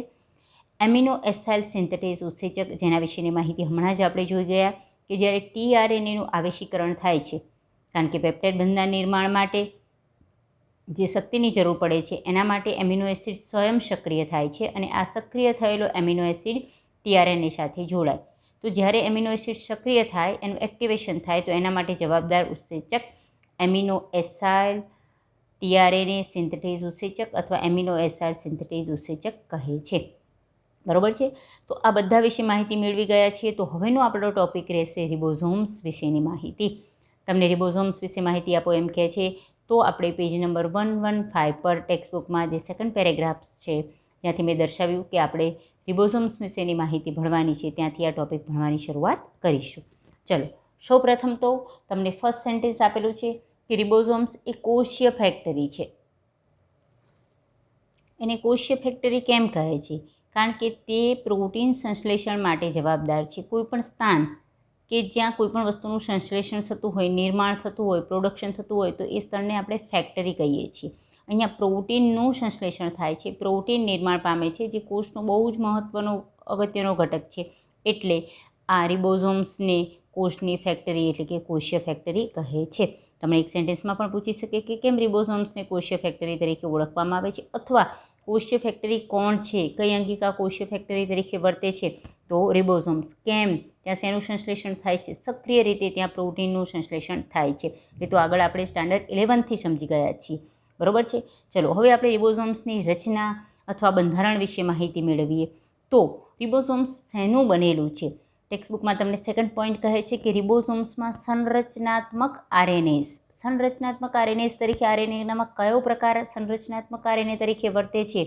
એમિનો એસાઇલ સિન્થેટેઝ ઉત્સેચક, જેના વિશેની માહિતી હમણાં જ આપણે જોઈ ગયા કે જ્યારે ટીઆરએનએનું આવેશીકરણ થાય છે, કારણ કે પેપ્ટાઇડ બંધના નિર્માણ માટે જે શક્તિની જરૂર પડે છે એના માટે એમિનો એસિડ સ્વયં સક્રિય થાય છે અને આ સક્રિય થયેલો એમિનો એસિડ ટીઆરએનએ સાથે જોડાય. તો જ્યારે એમિનો એસિડ સક્રિય થાય, એનું એક્ટિવેશન થાય, તો એના માટે જવાબદાર ઉત્સેચક એમિનો એસાઇલ ટીઆરએનએ સિન્થેટેઝ ઉત્સેચક અથવા એમિનો એસાઇલ સિન્થેટેઝ ઉત્સેચક કહે છે. બરાબર છે. તો આ બધા વિશે માહિતી મેળવી ગયા છીએ. તો હવેનો આપણો ટૉપિક રહેશે રિબોઝોમ્સ વિશેની માહિતી. તમને રિબોઝોમ્સ વિશે માહિતી આપો એમ કહે છે તો આપણે પેજ નંબર 115 પર ટેક્સ્ટબુકમાં જે સેકન્ડ પેરેગ્રાફ છે ત્યાંથી મેં દર્શાવ્યું કે આપણે રિબોઝોમ્સ વિશેની માહિતી ભણવાની છે, ત્યાંથી આ ટૉપિક ભણવાની શરૂઆત કરીશું. ચલો, સૌપ્રથમ તો તમને ફર્સ્ટ સેન્ટેન્સ આપેલું છે કે રિબોઝોમ્સ એ કોષીય ફેક્ટરી છે. એને કોષીય ફેક્ટરી કેમ કહે છે? કારણ કે તે પ્રોટીન સંશ્લેષણ માટે જવાબદાર છે. કોઈપણ સ્થાન કે જ્યાં કોઈપણ વસ્તુનું સંશ્લેષણ થતું હોય, નિર્માણ થતું હોય, પ્રોડક્શન થતું હોય, તો એ સ્થળને આપણે ફેક્ટરી કહીએ છીએ. અહીંયા પ્રોટીનનું સંશ્લેષણ થાય છે, પ્રોટીન નિર્માણ પામે છે, જે કોષનો બહુ જ મહત્ત્વનો અગત્યનો ઘટક છે. એટલે આ રિબોઝોમ્સને કોષની ફેક્ટરી એટલે કે કોષીય ફેક્ટરી કહે છે. તમને એક સેન્ટેન્સમાં પણ પૂછી શકે કે કેમ રિબોઝોમ્સને કોષીય ફેક્ટરી તરીકે ઓળખવામાં આવે છે, અથવા કોષીય ફેક્ટરી કોણ છે, કઈ અંગિકા કોષીય ફેક્ટરી તરીકે વર્તે છે? તો રિબોઝોમ્સ. કેમ? ત્યાં શેનું સંશ્લેષણ થાય છે? સક્રિય રીતે ત્યાં પ્રોટીનનું સંશ્લેષણ થાય છે. એ તો આગળ આપણે સ્ટાન્ડર્ડ 11થી સમજી ગયા છીએ. બરાબર છે. ચલો, હવે આપણે રિબોઝોમ્સની રચના અથવા બંધારણ વિશે માહિતી મેળવીએ. તો રિબોઝોમ્સ શેનું બનેલું છે? ટેક્સ્ટબુકમાં તમને સેકન્ડ પોઈન્ટ કહે છે કે રિબોઝોમ્સમાં સંરચનાત્મક આરએનએસ. સંરચનાત્મક આરએનએસ તરીકે આરએનએનામાં કયો પ્રકાર સંરચનાત્મક આરએનએ તરીકે વર્તે છે?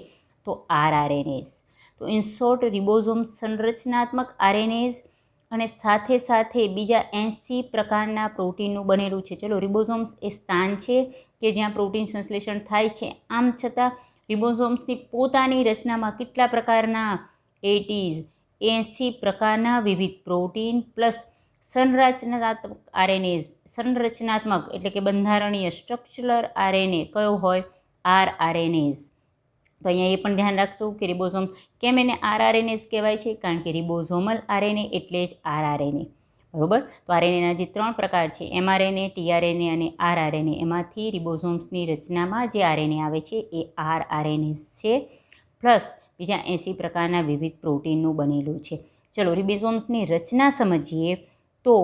તો આરઆરએનએસ. તો ઇન શોર્ટ, રિબોઝોમ્સ સંરચનાત્મક આરએનએસ અને સાથે સાથે બીજા 80 પ્રકારના પ્રોટીનનું બનેલું છે. ચલો, રિબોઝોમ્સ એ સ્થાન છે કે જ્યાં પ્રોટીન સંશ્લેષણ થાય છે. આમ છતાં રિબોઝોમ્સની પોતાની રચનામાં કેટલા પ્રકારના 80 પ્રકારના વિવિધ પ્રોટીન પ્લસ સંરચનાત્મક આરએનએસ. સંરચનાત્મક એટલે કે બંધારણીય સ્ટ્રક્ચરલ આરએનએ કયો હોય? આરઆરએનએસ. તો અહીંયા એ પણ ધ્યાન રાખશું કે રિબોઝોમ કેમ એને આરઆરએનએસ કહેવાય છે? કારણ કે રિબોઝોમલ આરએનએ એટલે જ આરઆરએનએ. બરાબર. તો આરએનએના જે 3 પ્રકાર છે, એમઆરએનએ, ટીઆરએનએ અને આરઆરએનએ, એમાંથી રિબોઝોમ્સની રચનામાં જે આરએનએ આવે છે એ આરઆરએનએસ છે, પ્લસ બીજા 80 પ્રકારના વિવિધ પ્રોટીનનું બનેલું છે. ચલો, રિબોઝોમ્સની રચના સમજીએ તો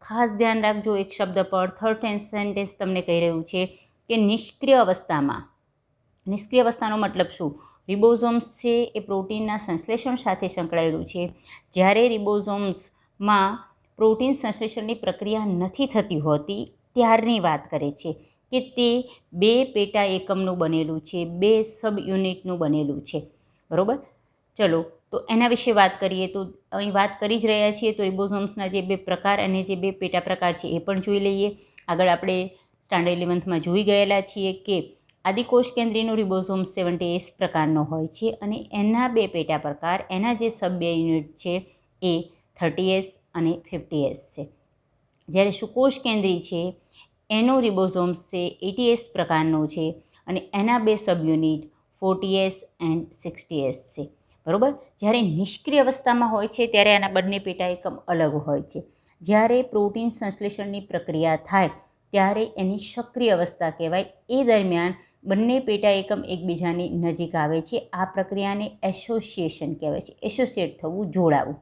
ખાસ ધ્યાન રાખજો એક શબ્દ પર. થર્ડ સેન્ટેન્સ તમને કહી રહ્યું છે કે નિષ્ક્રિય અવસ્થામાં. નિષ્ક્રિય અવસ્થાનો મતલબ શું? રિબોઝોમ્સ છે એ પ્રોટીનના સંશ્લેષણ સાથે સંકળાયેલું છે. જ્યારે રિબોઝોમ્સમાં પ્રોટીન સંશ્લેષણની પ્રક્રિયા નથી થતી હોતી ત્યારની વાત કરે છે કે તે 2 પેટા એકમનું બનેલું છે, 2 સબ યુનિટનું બનેલું છે. બરાબર. ચલો, તો એના વિશે વાત કરીએ તો અહીં વાત કરી જ રહ્યા છીએ. તો રિબોઝોમ્સના જે 2 પ્રકાર અને જે 2 પેટા પ્રકાર છે એ પણ જોઈ લઈએ. આગળ આપણે સ્ટાન્ડર્ડ 11થમાં જોઈ ગયેલા છીએ કે આદિકોષ કેન્દ્રીયનો રિબોઝોમ 70S પ્રકારનો હોય છે અને એના 2 પેટા પ્રકાર, એના જે સબ 2 યુનિટ છે એ 30S અને 50S છે. જ્યારે સુકોષ કેન્દ્રી છે એનો રિબોઝોમ્સ છે 80S પ્રકારનો છે અને એના 2 સબ યુનિટ 40S એન્ડ 60S છે. બરાબર. જ્યારે નિષ્ક્રિય અવસ્થામાં હોય છે ત્યારે આના બંને પેટા એકમ અલગ હોય છે. જ્યારે પ્રોટીન સંશ્લેષણની પ્રક્રિયા થાય ત્યારે એની સક્રિય અવસ્થા કહેવાય. એ દરમિયાન બંને પેટા એકમ એકબીજાની નજીક આવે છે. આ પ્રક્રિયાને એસોસિએશન કહેવાય છે. એસોસિએટ થવું, જોડાવું.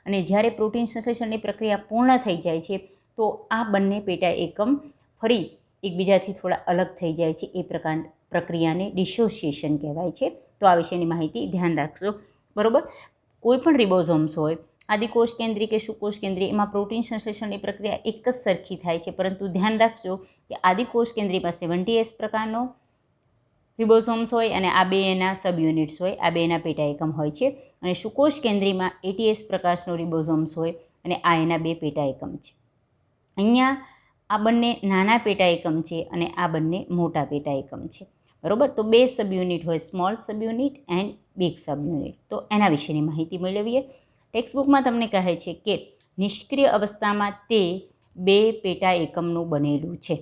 અને જ્યારે પ્રોટીન સંશ્લેષણની પ્રક્રિયા પૂર્ણ થઈ જાય છે તો આ બંને પેટા એકમ ફરી એકબીજાથી થોડા અલગ થઈ જાય છે. એ પ્રક્રિયાને ડિસોસિએશન કહેવાય છે. તો આ વિશેની માહિતી ધ્યાન રાખજો. બરાબર. કોઈ પણ રિબોઝોમ્સ હોય, આદિકોષ કેન્દ્રી કે સુકોષ કેન્દ્રી, એમાં પ્રોટીન સંશ્લેષણની પ્રક્રિયા એક જ સરખી થાય છે. પરંતુ ધ્યાન રાખજો કે આદિકોષ કેન્દ્રીમાં 70S પ્રકારનો રિબોઝોમ્સ હોય અને આ 2 એના સબ યુનિટ્સ હોય, આ 2 એના પેટા એકમ હોય છે. અને સુકોષ કેન્દ્રીમાં 80S પ્રકારનો રિબોઝોમ્સ હોય અને આ એના 2 પેટા એકમ છે. અહીંયા આ બંને નાના પેટા એકમ છે અને આ બંને મોટા પેટા એકમ છે. બરાબર. તો 2 સબ યુનિટ હોય, small sub unit and big sub unit. તો એના વિશેની માહિતી મેળવીએ. ટેક્સ્ટબુકમાં તમને કહે છે કે નિષ્ક્રિય અવસ્થામાં તે 2 પેટા એકમનું બનેલું છે.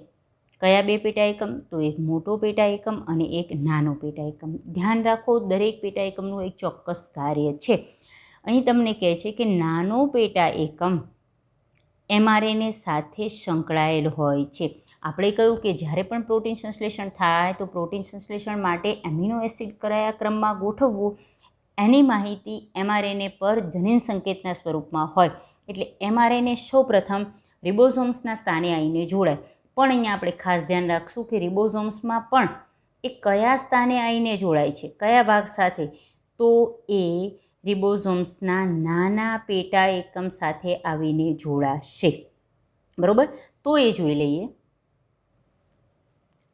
કયા 2 પેટા એકમ? તો એક મોટો પેટા એકમ અને એક નાનો પેટા એકમ. ધ્યાન રાખો, દરેક પેટા એકમનું એક ચોક્કસ કાર્ય છે. અહીં તમને કહે છે કે નાનો પેટા એકમ એમઆરએનએ સાથે સંકળાયેલ હોય છે. આપણે કહ્યું કે જ્યારે પણ પ્રોટીન સંશ્લેષણ થાય તો પ્રોટીન સંશ્લેષણ માટે એમિનો એસિડ કયા ક્રમમાં ગોઠવવું એની માહિતી એમઆરએનએ પર જનીન સંકેતના સ્વરૂપમાં હોય. એટલે એમઆરએનએ સૌપ્રથમ રિબોઝોમ્સના સ્થાને આવીને જોડાય. પણ અહીંયા આપણે ખાસ ધ્યાન રાખશું કે રિબોઝોમ્સમાં પણ એ કયા સ્થાને આવીને જોડાય છે, કયા ભાગ સાથે? તો એ રિબોઝોમ્સના નાના પેટા એકમ સાથે આવીને જોડાશે. બરાબર. તો એ જોઈ લઈએ.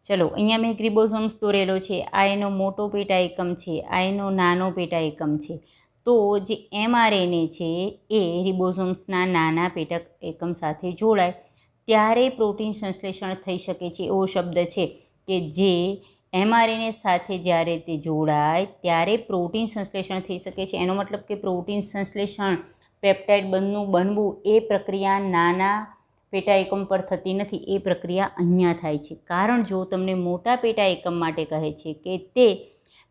ચલો અહીંયા મેં એક રિબોઝોમ્સ દોરેલો છે, આ એનો મોટો પેટા એકમ છે, આ એનો નાનો પેટા એકમ છે. તો જે mRNA છે એ રિબોઝોમ્સના નાના પેટા એકમ સાથે જોડાય ત્યારે પ્રોટીન સંશ્લેષણ થઈ શકે છે. એવો શબ્દ છે કે જે mRNA સાથે જ્યારે તે જોડાય ત્યારે પ્રોટીન સંશ્લેષણ થઈ શકે છે. એનો મતલબ કે પ્રોટીન સંશ્લેષણ પેપ્ટાઇડ બનવું એ પ્રક્રિયા નાના પેટા એકમ પર થતી નથી, એ પ્રક્રિયા અહીંયા થાય છે. કારણ જો તમને મોટા પેટા એકમ માટે કહે છે કે તે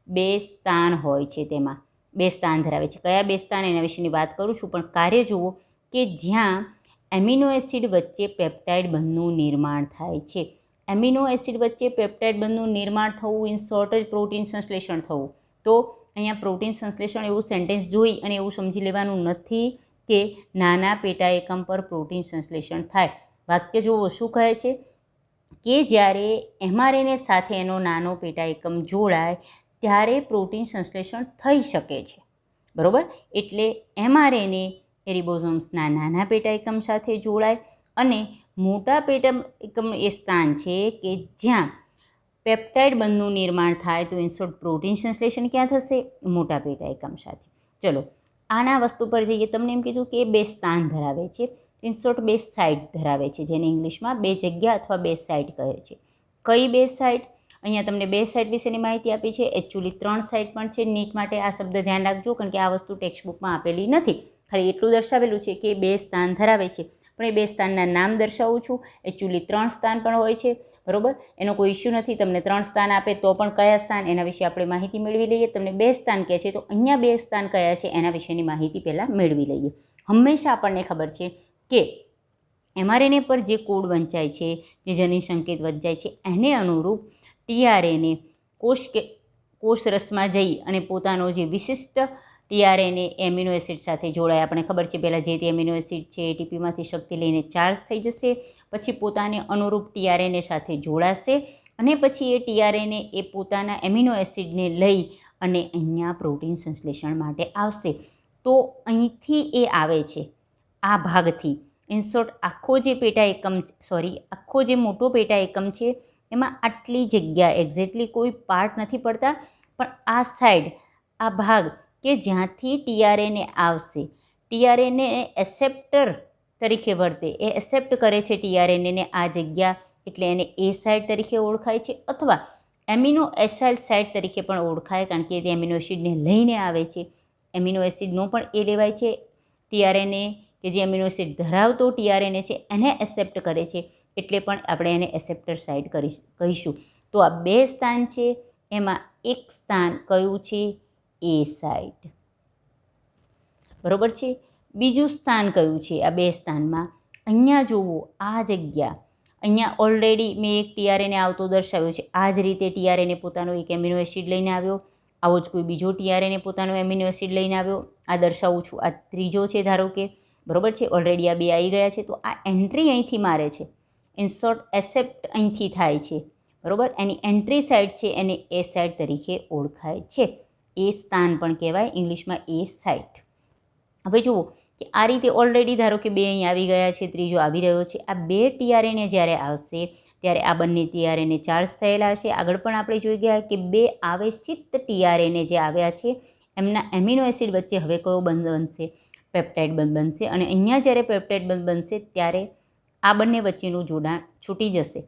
2 સ્થાન હોય છે, તેમાં 2 સ્થાન ધરાવે છે. કયા 2 સ્થાન એના વિશેની વાત કરું છું, પણ કાર્ય જુઓ કે જ્યાં એમિનો એસિડ વચ્ચે પેપ્ટાઇડ બંધનું નિર્માણ થાય છે. એમિનો એસિડ વચ્ચે પેપ્ટાઇડ બંધનું નિર્માણ થવું ઇન શોર્ટ જ પ્રોટીન સંશ્લેષણ થવું. તો અહીંયા પ્રોટીન સંશ્લેષણ એવું સેન્ટેન્સ જોઈ અને એવું સમજી લેવાનું નથી કે નાના પેટા એકમ પર પ્રોટીન સંશ્લેષણ થાય. વાક્ય જુઓ શું કહે છે કે જ્યારે mRNA સાથે એનો નાનો પેટા એકમ જોડાય ત્યારે પ્રોટીન સંશ્લેષણ થઈ શકે છે, બરાબર. એટલે mRNA એ રિબોઝોમ્સના નાના પેટા એકમ સાથે જોડાય અને મોટા પેટા એકમ એ સ્થાન છે કે જ્યાં પેપ્ટાઇડ બંધનું નિર્માણ થાય. તો ઇન શોર્ટ પ્રોટીન સંશ્લેષણ ક્યાં થશે? મોટા પેટા એકમ સાથે. ચલો આના વસ્તુ પર જઈએ. તમને એમ કીધું કે 2 સ્થાન ધરાવે છે, ઇન શોર્ટ 2 સાઇટ ધરાવે છે, જેને ઇંગ્લિશમાં 2 જગ્યા અથવા 2 સાઇટ કહે છે. કઈ 2 સાઇટ? અહીંયા તમને 2 સાઇટ વિશેની માહિતી આપી છે. એકચ્યુઅલી 3 સાઇટ પણ છે. નીટ માટે આ શબ્દ ધ્યાન રાખજો, કારણ કે આ વસ્તુ ટેક્સ્ટબુકમાં આપેલી નથી. ખાલી એટલું દર્શાવેલું છે કે 2 સ્થાન ધરાવે છે, પણ એ 2 સ્થાનના નામ દર્શાવું છું. એકચ્યુઅલી 3 સ્થાન પણ હોય છે, બરાબર. એનો કોઈ ઇશ્યુ નથી. તમને 3 સ્થાન આપે તો પણ કયા સ્થાન એના વિશે આપણે માહિતી મેળવી લઈએ. તમને 2 સ્થાન કહે છે તો અહીંયા 2 સ્થાન કયા છે એના વિશેની માહિતી પહેલાં મેળવી લઈએ. હંમેશા આપણને ખબર છે કે mRNA પર જે કોડ વંચાય છે, જે જનીન સંકેત વંચાય છે, એને અનુરૂપ tRNA કોષરસમાં જઈ અને પોતાનો જે વિશિષ્ટ tRNA એમિનો એસિડ સાથે જોડાય. આપણે ખબર છે પહેલાં જે તે એમિનો એસિડ છે એટીપીમાંથી શક્તિ લઈને ચાર્જ થઈ જશે, પછી પોતાને અનુરૂપ tRNA સાથે જોડાશે અને પછી એ tRNA એ પોતાના એમિનો એસિડને લઈ અને અહીંયા પ્રોટીન સંશ્લેષણ માટે આવશે. તો અહીંથી એ આવે છે આ ભાગથી. ઇન શોર્ટ આખો જે પેટા એકમ આખો જે મોટો પેટા એકમ છે એમાં આટલી જગ્યા એક્ઝેક્ટલી કોઈ પાર્ટ નથી પડતા, પણ આ સાઈડ, આ ભાગ કે જ્યાંથી tRNA આવશે, tRNA એસેપ્ટર તરીકે વર્તે, એ એસેપ્ટ કરે છે tRNAને આ જગ્યા, એટલે એને એ સાઇટ તરીકે ઓળખાય છે, અથવા એમિનો એસાઇલ સાઇટ તરીકે પણ ઓળખાય, કારણ કે તે એમિનો એસિડને લઈને આવે છે. એમિનો એસિડનો પણ એ લેવાય છે. tRNA કે જે એમિનો એસિડ ધરાવતો tRNA છે એને એસેપ્ટ કરે છે, એટલે પણ આપણે એને એસેપ્ટર સાઇટ કહીશું. તો આ 2 સ્થાન છે, એમાં એક સ્થાન કયું છે? એ સાઇટ, બરાબર છે. બીજું સ્થાન કયું છે આ 2 સ્થાનમાં? અહીંયા જુઓ આ જગ્યા, અહીંયા ઓલરેડી મેં એક tRNA આવતો દર્શાવ્યો છે. આ જ રીતે tRNA પોતાનો એક એમિનો એસિડ લઈને આવ્યો, આવો જ કોઈ બીજો tRNA પોતાનો એમિનો એસિડ લઈને આવ્યો. આ દર્શાવું છું. આ ત્રીજો છે ધારો કે, બરાબર છે. ઓલરેડી આ 2 આવી ગયા છે, તો આ એન્ટ્રી અહીંથી મારે છે. ઇન શોર્ટ એસેપ્ટ અહીંથી થાય છે, બરાબર. એની એન્ટ્રી સાઇટ છે, એને એ સાઇટ તરીકે ઓળખાય છે. એ સ્થાન પણ કહેવાય ઇંગ્લિશમાં એ સાઇટ. હવે જુઓ કે આ રીતે ઓલરેડી ધારો કે 2 અહીં આવી ગયા છે, ત્રીજો આવી રહ્યો છે. આ 2 tRNA જ્યારે આવશે ત્યારે આ બંને tRNA ચાર્જ થયેલા હશે. આગળ પણ આપણે જોઈ ગયા કે 2 આવેશિત tRNA જે આવ્યા છે એમના એમિનો એસિડ વચ્ચે હવે કયો બંધ બનશે? પેપ્ટાઇડ બંધ બનશે. અને અહીંયા જ્યારે પેપ્ટાઇડ બંધ બનશે ત્યારે આ બંને વચ્ચેનું જોડાણ છૂટી જશે.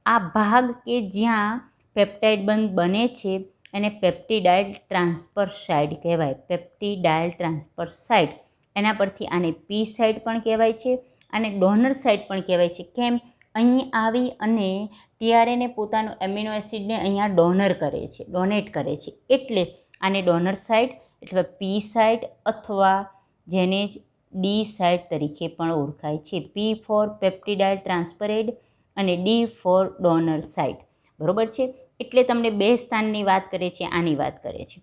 આ ભાગ કે જ્યાં પેપ્ટાઇડ બંધ બને છે એને પેપ્ટિડાઇલ ટ્રાન્સફર સાઇટ કહેવાય. પેપ્ટિડાઇલ ટ્રાન્સફર સાઇટ, એના પરથી આને પી સાઇટ પણ કહેવાય છે, અને ડોનર સાઇટ પણ કહેવાય છે. કેમ? અહીં આવી અને tRNA પોતાનો એમિનો એસિડને અહીંયા ડોનેટ કરે છે, એટલે આને ડોનર સાઇટ અથવા પી સાઇટ અથવા જેને ડી સાઇટ તરીકે પણ ઓળખાય છે. પી ફોર પેપ્ટિડાઇલ ટ્રાન્સફરેડ અને ડી ફોર ડોનર સાઇટ, બરાબર છે. એટલે તમને 2 સ્થાનની વાત કરે છે, આની વાત કરે છે.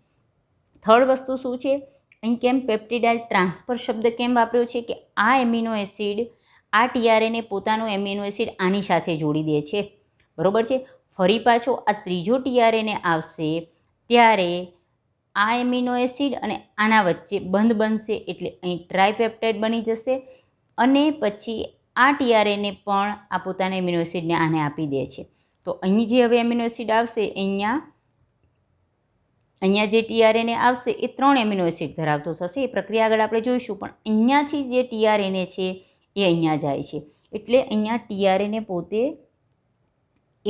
થર્ડ વસ્તુ શું છે? અહીં કેમ પેપ્ટિડાઇલ ટ્રાન્સફર શબ્દ કેમ વાપર્યો છે? કે આ એમિનો એસિડ, આ tRNA પોતાનો એમિનો એસિડ આની સાથે જોડી દે છે, બરાબર છે. ફરી પાછો આ ત્રીજો tRNA આવશે ત્યારે આ એમિનો એસિડ અને આના વચ્ચે બંધ બનશે, એટલે અહીં ટ્રાયપેપ્ટાઇડ બની જશે. અને પછી આ tRNA પણ આ પોતાના એમિનો એસિડને આને આપી દે છે. તો અહીં જે હવે એમિનો એસિડ આવશે અહીંયા જે ટીઆરએનએ આવશે એ 3 એમિનો એસિડ ધરાવતો થશે. એ પ્રક્રિયા આગળ આપણે જોઈશું. પણ અહીંયાથી જે ટીઆરએનએ છે એ અહીંયા જાય છે. એટલે અહીંયા ટીઆરએનએ પોતે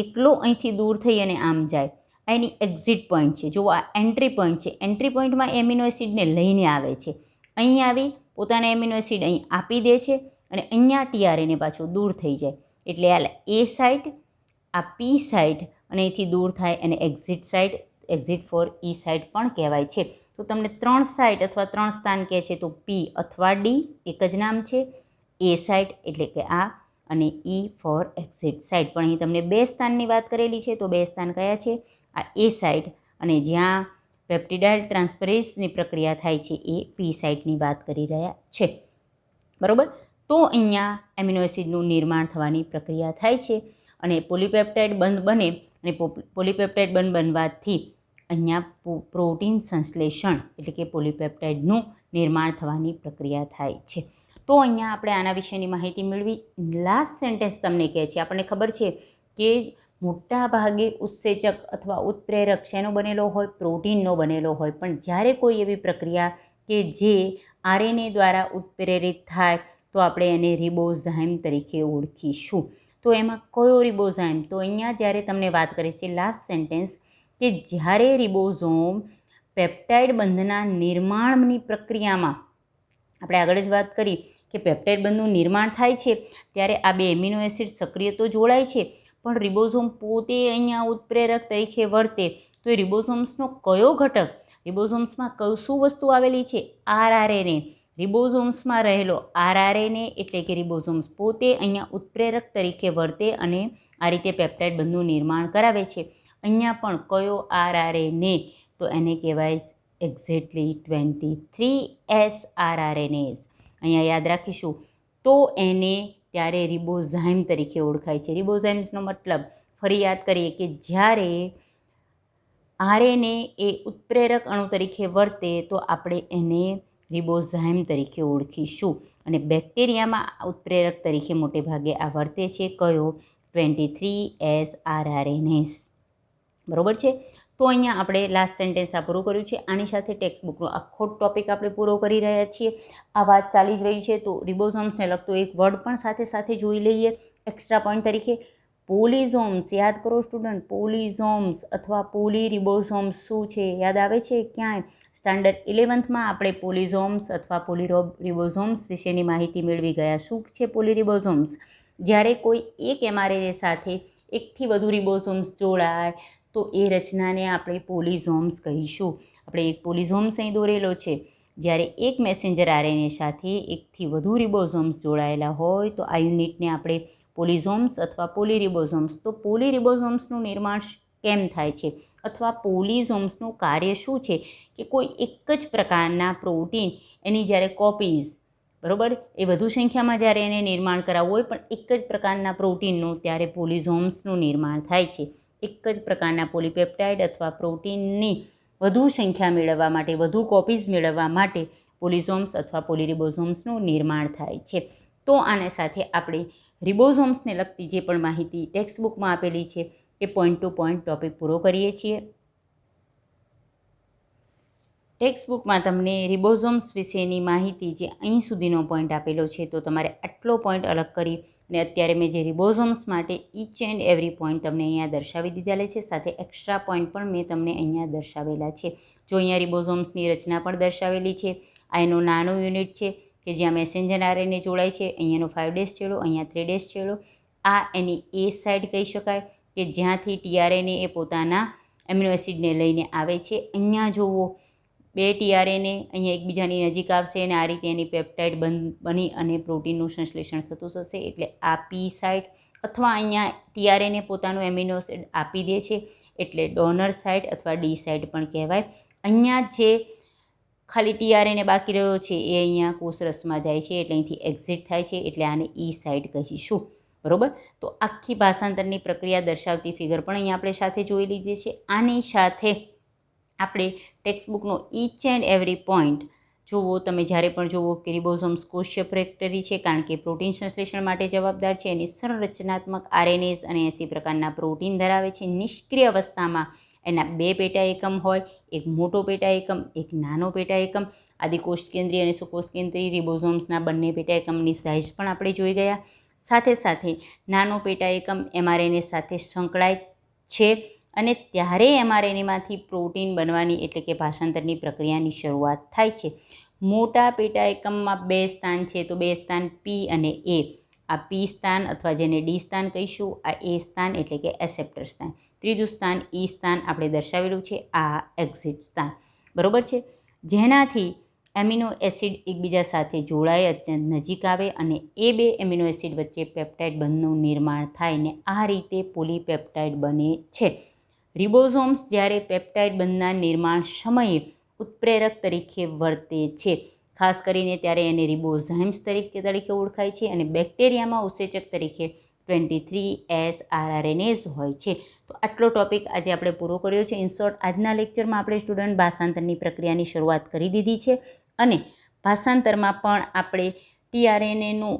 એકલો અહીંથી દૂર થઈ અને આમ જાય. આ એની એક્ઝિટ પોઈન્ટ છે. જો આ એન્ટ્રી પોઈન્ટ છે. એન્ટ્રી પોઈન્ટમાં એમિનો એસિડને લઈને આવે છે. અહીં આવી પોતાના એમિનો એસિડ અહીં આપી દે છે અને અહીંયા ટીઆરએનએ પાછું દૂર થઈ જાય. એટલે આ એ સાઇટ, આ પી સાઇટ અને અહીંથી દૂર થાય અને એક્ઝિટ સાઇટ, એક્ઝિટ ફોર ઈ સાઇટ પણ કહેવાય છે. તો તમને 3 સાઇટ અથવા 3 સ્થાન કહે છે તો પી અથવા ડી એક જ નામ છે. એ સાઇટ એટલે કે આ અને ઈ ફોર એક્ઝિટ સાઇટ. પણ અહીં તમને 2 સ્થાનની વાત કરેલી છે. તો 2 સ્થાન કયા છે? આ એ સાઇટ અને જ્યાં પેપ્ટિડાઇલ ટ્રાન્સફરેઝની પ્રક્રિયા થાય છે એ પી સાઇટની વાત કરી રહ્યા છે. બરાબર. તો અહીંયા એમિનો એસિડનું નિર્માણ થવાની પ્રક્રિયા થાય છે અને પોલીપેપ્ટાઇડ બંધ બને અને પોલીપેપ્ટાઇડ બંધ બનવાથી અહીંયા પ્રોટીન સંશ્લેષણ એટલે કે પોલીપેપ્ટાઇડનું નિર્માણ થવાની પ્રક્રિયા થાય છે. તો અહીંયા આપણે આના વિશેની માહિતી મેળવી. લાસ્ટ સેન્ટેન્સ તમને કહે છે, આપણને ખબર છે કે મોટા ભાગે ઉત્સેચક અથવા ઉત્પ્રેરક શેનો બનેલો હોય? પ્રોટીનનો બનેલો હોય. પણ જ્યારે કોઈ એવી પ્રક્રિયા કે જે આરએનએ દ્વારા ઉત્પ્રેરિત થાય તો આપણે એને રિબોઝાઇમ તરીકે ઓળખીશું. તો એમાં કયો રિબોઝાઇમ? તો અહીંયા જ્યારે તમને વાત કરી છે લાસ્ટ સેન્ટેન્સ કે જ્યારે રિબોઝોમ પેપ્ટાઇડ બંધના નિર્માણની પ્રક્રિયામાં, આપણે આગળ જ વાત કરી કે પેપ્ટાઇડ બંધનું નિર્માણ થાય છે ત્યારે આ 2 એમિનો એસિડ સક્રિય તો જોડાય છે પણ રિબોઝોમ પોતે અહીંયા ઉત્પ્રેરક તરીકે વર્તે. તો એ રિબોઝોમ્સનો કયો ઘટક? રિબોઝોમ્સમાં શું વસ્તુ આવેલી છે? આરઆરએનએ. રિબોઝોમ્સમાં રહેલો આરઆરએનએ એટલે કે રિબોઝોમ્સ પોતે અહીંયા ઉત્પ્રેરક તરીકે વર્તે અને આ રીતે પેપ્ટાઇડ બંધનું નિર્માણ કરાવે છે. અહીંયા પણ કયો આરઆરએનએ? તો એને કહેવાય એક્ઝેક્ટલી 23S આરઆરએનએઝ. અહીંયા યાદ રાખીશું. તો એને ત્યારે રિબોઝાઇમ તરીકે ઓળખાય છે. રિબોઝાઇમ્સનો મતલબ ફરી યાદ કરીએ કે જ્યારે આરએનએ એ ઉત્પ્રેરક અણુ તરીકે વર્તે તો આપણે એને રિબોઝાઇમ તરીકે ઓળખીશું. અને બેક્ટેરિયામાં ઉત્પ્રેરક તરીકે મોટે ભાગે આ વર્તે છે. કયો? 23S આરઆરએનએઝ. બરાબર છે. તો અહીંયા આપણે લાસ્ટ સેન્ટેન્સ આ પૂરું કર્યું છે. આની સાથે ટેક્સ્ટબુકનો આખો ટોપિક આપણે પૂરો કરી રહ્યા છીએ. આ વાત ચાલી જ રહી છે તો રિબોઝોમ્સને લગતો એક વર્ડ પણ સાથે સાથે જોઈ લઈએ એક્સ્ટ્રા પોઈન્ટ તરીકે. પોલિઝોમ્સ. યાદ કરો સ્ટુડન્ટ, પોલિઝોમ્સ અથવા પોલીરિબોઝોમ્સ શું છે? યાદ આવે છે ક્યાંય? સ્ટાન્ડર્ડ 11થમાં આપણે પોલિઝોમ્સ અથવા પોલીરિબોઝોમ્સ વિશેની માહિતી મેળવી ગયા. શું છે પોલીરિબોઝોમ્સ? જ્યારે કોઈ એક એમઆરએનએ સાથે એકથી વધુ રિબોઝોમ્સ જોડાય તો એ રચનાને આપણે પોલિઝોમ્સ કહીશું. આપણે એક પોલિઝોમ્સ અહીં દોરેલો છે. જ્યારે એક મેસેન્જર આરએનએ સાથે એકથી વધુ રિબોઝોમ્સ જોડાયેલા હોય તો આ યુનિટને આપણે પોલિઝોમ્સ અથવા પોલીરિબોઝોમ્સ. તો પોલીરિબોઝોમ્સનું નિર્માણ કેમ થાય છે અથવા પોલિઝોમ્સનું કાર્ય શું છે? કે કોઈ એક જ પ્રકારના પ્રોટીન એની જ્યારે કોપીઝ, બરાબર, એ વધુ સંખ્યામાં જ્યારે એને નિર્માણ કરાવવું હોય પણ એક જ પ્રકારના પ્રોટીનનું, ત્યારે પોલિઝોમ્સનું નિર્માણ થાય છે. એક જ પ્રકારના પોલીપેપ્ટાઇડ અથવા પ્રોટીનની વધુ સંખ્યા મેળવવા માટે, વધુ કોપીઝ મેળવવા માટે પોલિઝોમ્સ અથવા પોલીરિબોઝોમ્સનું નિર્માણ થાય છે. તો આને સાથે આપણે રિબોઝોમ્સને લગતી જે પણ માહિતી ટેક્સ્ટબુકમાં આપેલી છે એ પોઈન્ટ ટુ પોઈન્ટ ટોપિક પૂરો કરીએ છીએ. ટેક્સ્ટબુકમાં તમને રિબોઝોમ્સ વિશેની માહિતી જે અહીં સુધીનો પોઈન્ટ આપેલો છે તો તમારે આટલો પોઈન્ટ અલગ કરી અને અત્યારે મેં જે રિબોઝોમ્સ માટે ઈચ એન્ડ એવરી પોઈન્ટ તમને અહીંયા દર્શાવી દીધેલા છે. સાથે એક્સ્ટ્રા પોઈન્ટ પણ મેં તમને અહીંયા દર્શાવેલા છે. જો અહીંયા રિબોઝોમ્સની રચના પણ દર્શાવેલી છે. આ એનો નાનો યુનિટ છે કે જ્યાં મેસેન્જર આરએનએ જોડાય છે. અહીંયાનો 5' છેડો, અહીંયા 3' છેડો. આ એની એ સાઇડ કહી શકાય કે જ્યાંથી ટીઆરએનએ એ પોતાના એમિનો એસિડને લઈને આવે છે. અહીંયા જુઓ 2 ટીઆરએનએ અહીંયા એકબીજાની નજીક આવશે અને આ રીતે એની પેપ્ટાઇડ બની અને પ્રોટીનનું સંશ્લેષણ થતું થશે. એટલે આ પી સાઇટ અથવા અહીંયા ટીઆરએનએ પોતાનું એમિનો એસિડ આપી દે છે એટલે ડોનર સાઇટ અથવા ડી સાઇટ પણ કહેવાય. અહીંયા જે ખાલી ટીઆરએનએ બાકી રહ્યો છે એ અહીંયા કોષરસમાં જાય છે એટલે અહીંથી એક્ઝિટ થાય છે એટલે આને ઈ સાઇટ કહીશું. બરાબર. તો આખી ભાષાંતરની પ્રક્રિયા દર્શાવતી ફિગર પણ અહીંયા આપણે સાથે જોઈ લીધી છે. આની સાથે આપણે ટેક્સ્ટબુકનો ઈચ એન્ડ એવરી પોઈન્ટ જુઓ તમે જ્યારે પણ જુઓ કે રિબોઝોમ્સ કોષીય ફેક્ટરી છે, કારણ કે પ્રોટીન સંશ્લેષણ માટે જવાબદાર છે. એની સંરચનાત્મક આરએનએસ અને 80 પ્રકારના પ્રોટીન ધરાવે છે. નિષ્ક્રિય અવસ્થામાં એના 2 પેટા એકમ હોય, એક મોટો પેટા એકમ, એક નાનો પેટા એકમ. આદિકોષ કેન્દ્રીય અને સુકોષ કેન્દ્રીય રિબોઝોમ્સના બંને પેટા એકમની સાઇઝ પણ આપણે જોઈ ગયા. સાથે સાથે નાનો પેટા એકમ એમઆરએનએ સાથે સંકળાય છે અને ત્યારે એમઆરએનએમાંથી પ્રોટીન બનવાની એટલે કે ભાષાંતરની પ્રક્રિયાની શરૂઆત થાય છે. મોટા પેટા એકમમાં 2 સ્થાન છે, તો 2 સ્થાન પી અને એ. આ પી સ્થાન અથવા જેને ડી સ્થાન કહીશું, આ એ સ્થાન એટલે કે એસેપ્ટર સ્થાન. ત્રીજું સ્થાન ઈ સ્થાન આપણે દર્શાવેલું છે, આ એક્ઝિટ સ્થાન. બરોબર છે. જેનાથી એમિનો એસિડ એકબીજા સાથે જોડાય, અત્યંત નજીક આવે અને એ 2 એમિનો એસિડ વચ્ચે પેપ્ટાઇડ બંધનું નિર્માણ થાય ને આ રીતે પોલીપેપ્ટાઇડ બને છે. રિબોઝોમ્સ જ્યારે પેપ્ટાઇડ બંધના નિર્માણ સમયે ઉત્પ્રેરક તરીકે વર્તે છે. ખાસ કરીને ત્યારે એને રિબોઝાઇમ્સ તરીકે ઓળખાય છે અને બેક્ટેરિયામાં ઉત્સેચક તરીકે 23S rRNAs હોય છે. તો આટલો ટોપિક આજે આપણે પૂરો કર્યો છે. ઇન શોર્ટ, આજના લેક્ચરમાં આપણે સ્ટુડન્ટ ભાષાંતરની પ્રક્રિયાની શરૂઆત કરી દીધી છે અને ભાષાંતરમાં પણ આપણે ટીઆરએનએનું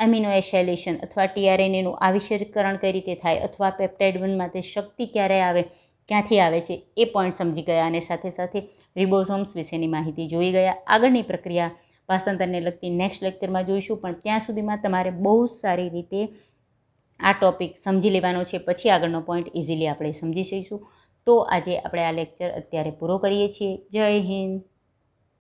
એમિનો એસાઇલેશન અથવા ટીઆરએનએનું આવિષ્કરણ કઈ રીતે થાય અથવા પેપ્ટાઇડ બંધ માટે શક્તિ ક્યારે આવે, ક્યાંથી આવે છે એ પોઈન્ટ સમજી ગયા અને સાથે સાથે રિબોઝોમ્સ વિશેની માહિતી જોઈ ગયા. આગળની પ્રક્રિયા ભાષાંતરને લગતી નેક્સ્ટ લેક્ચરમાં જોઈશું, પણ ત્યાં સુધીમાં તમારે બહુ સારી રીતે આ ટોપિક સમજી લેવાનો છે, પછી આગળનો પોઈન્ટ ઇઝીલી આપણે સમજી જઈશું. તો આજે આપણે આ લેક્ચર અત્યારે પૂરો કરીએ છીએ. જય હિન્દ.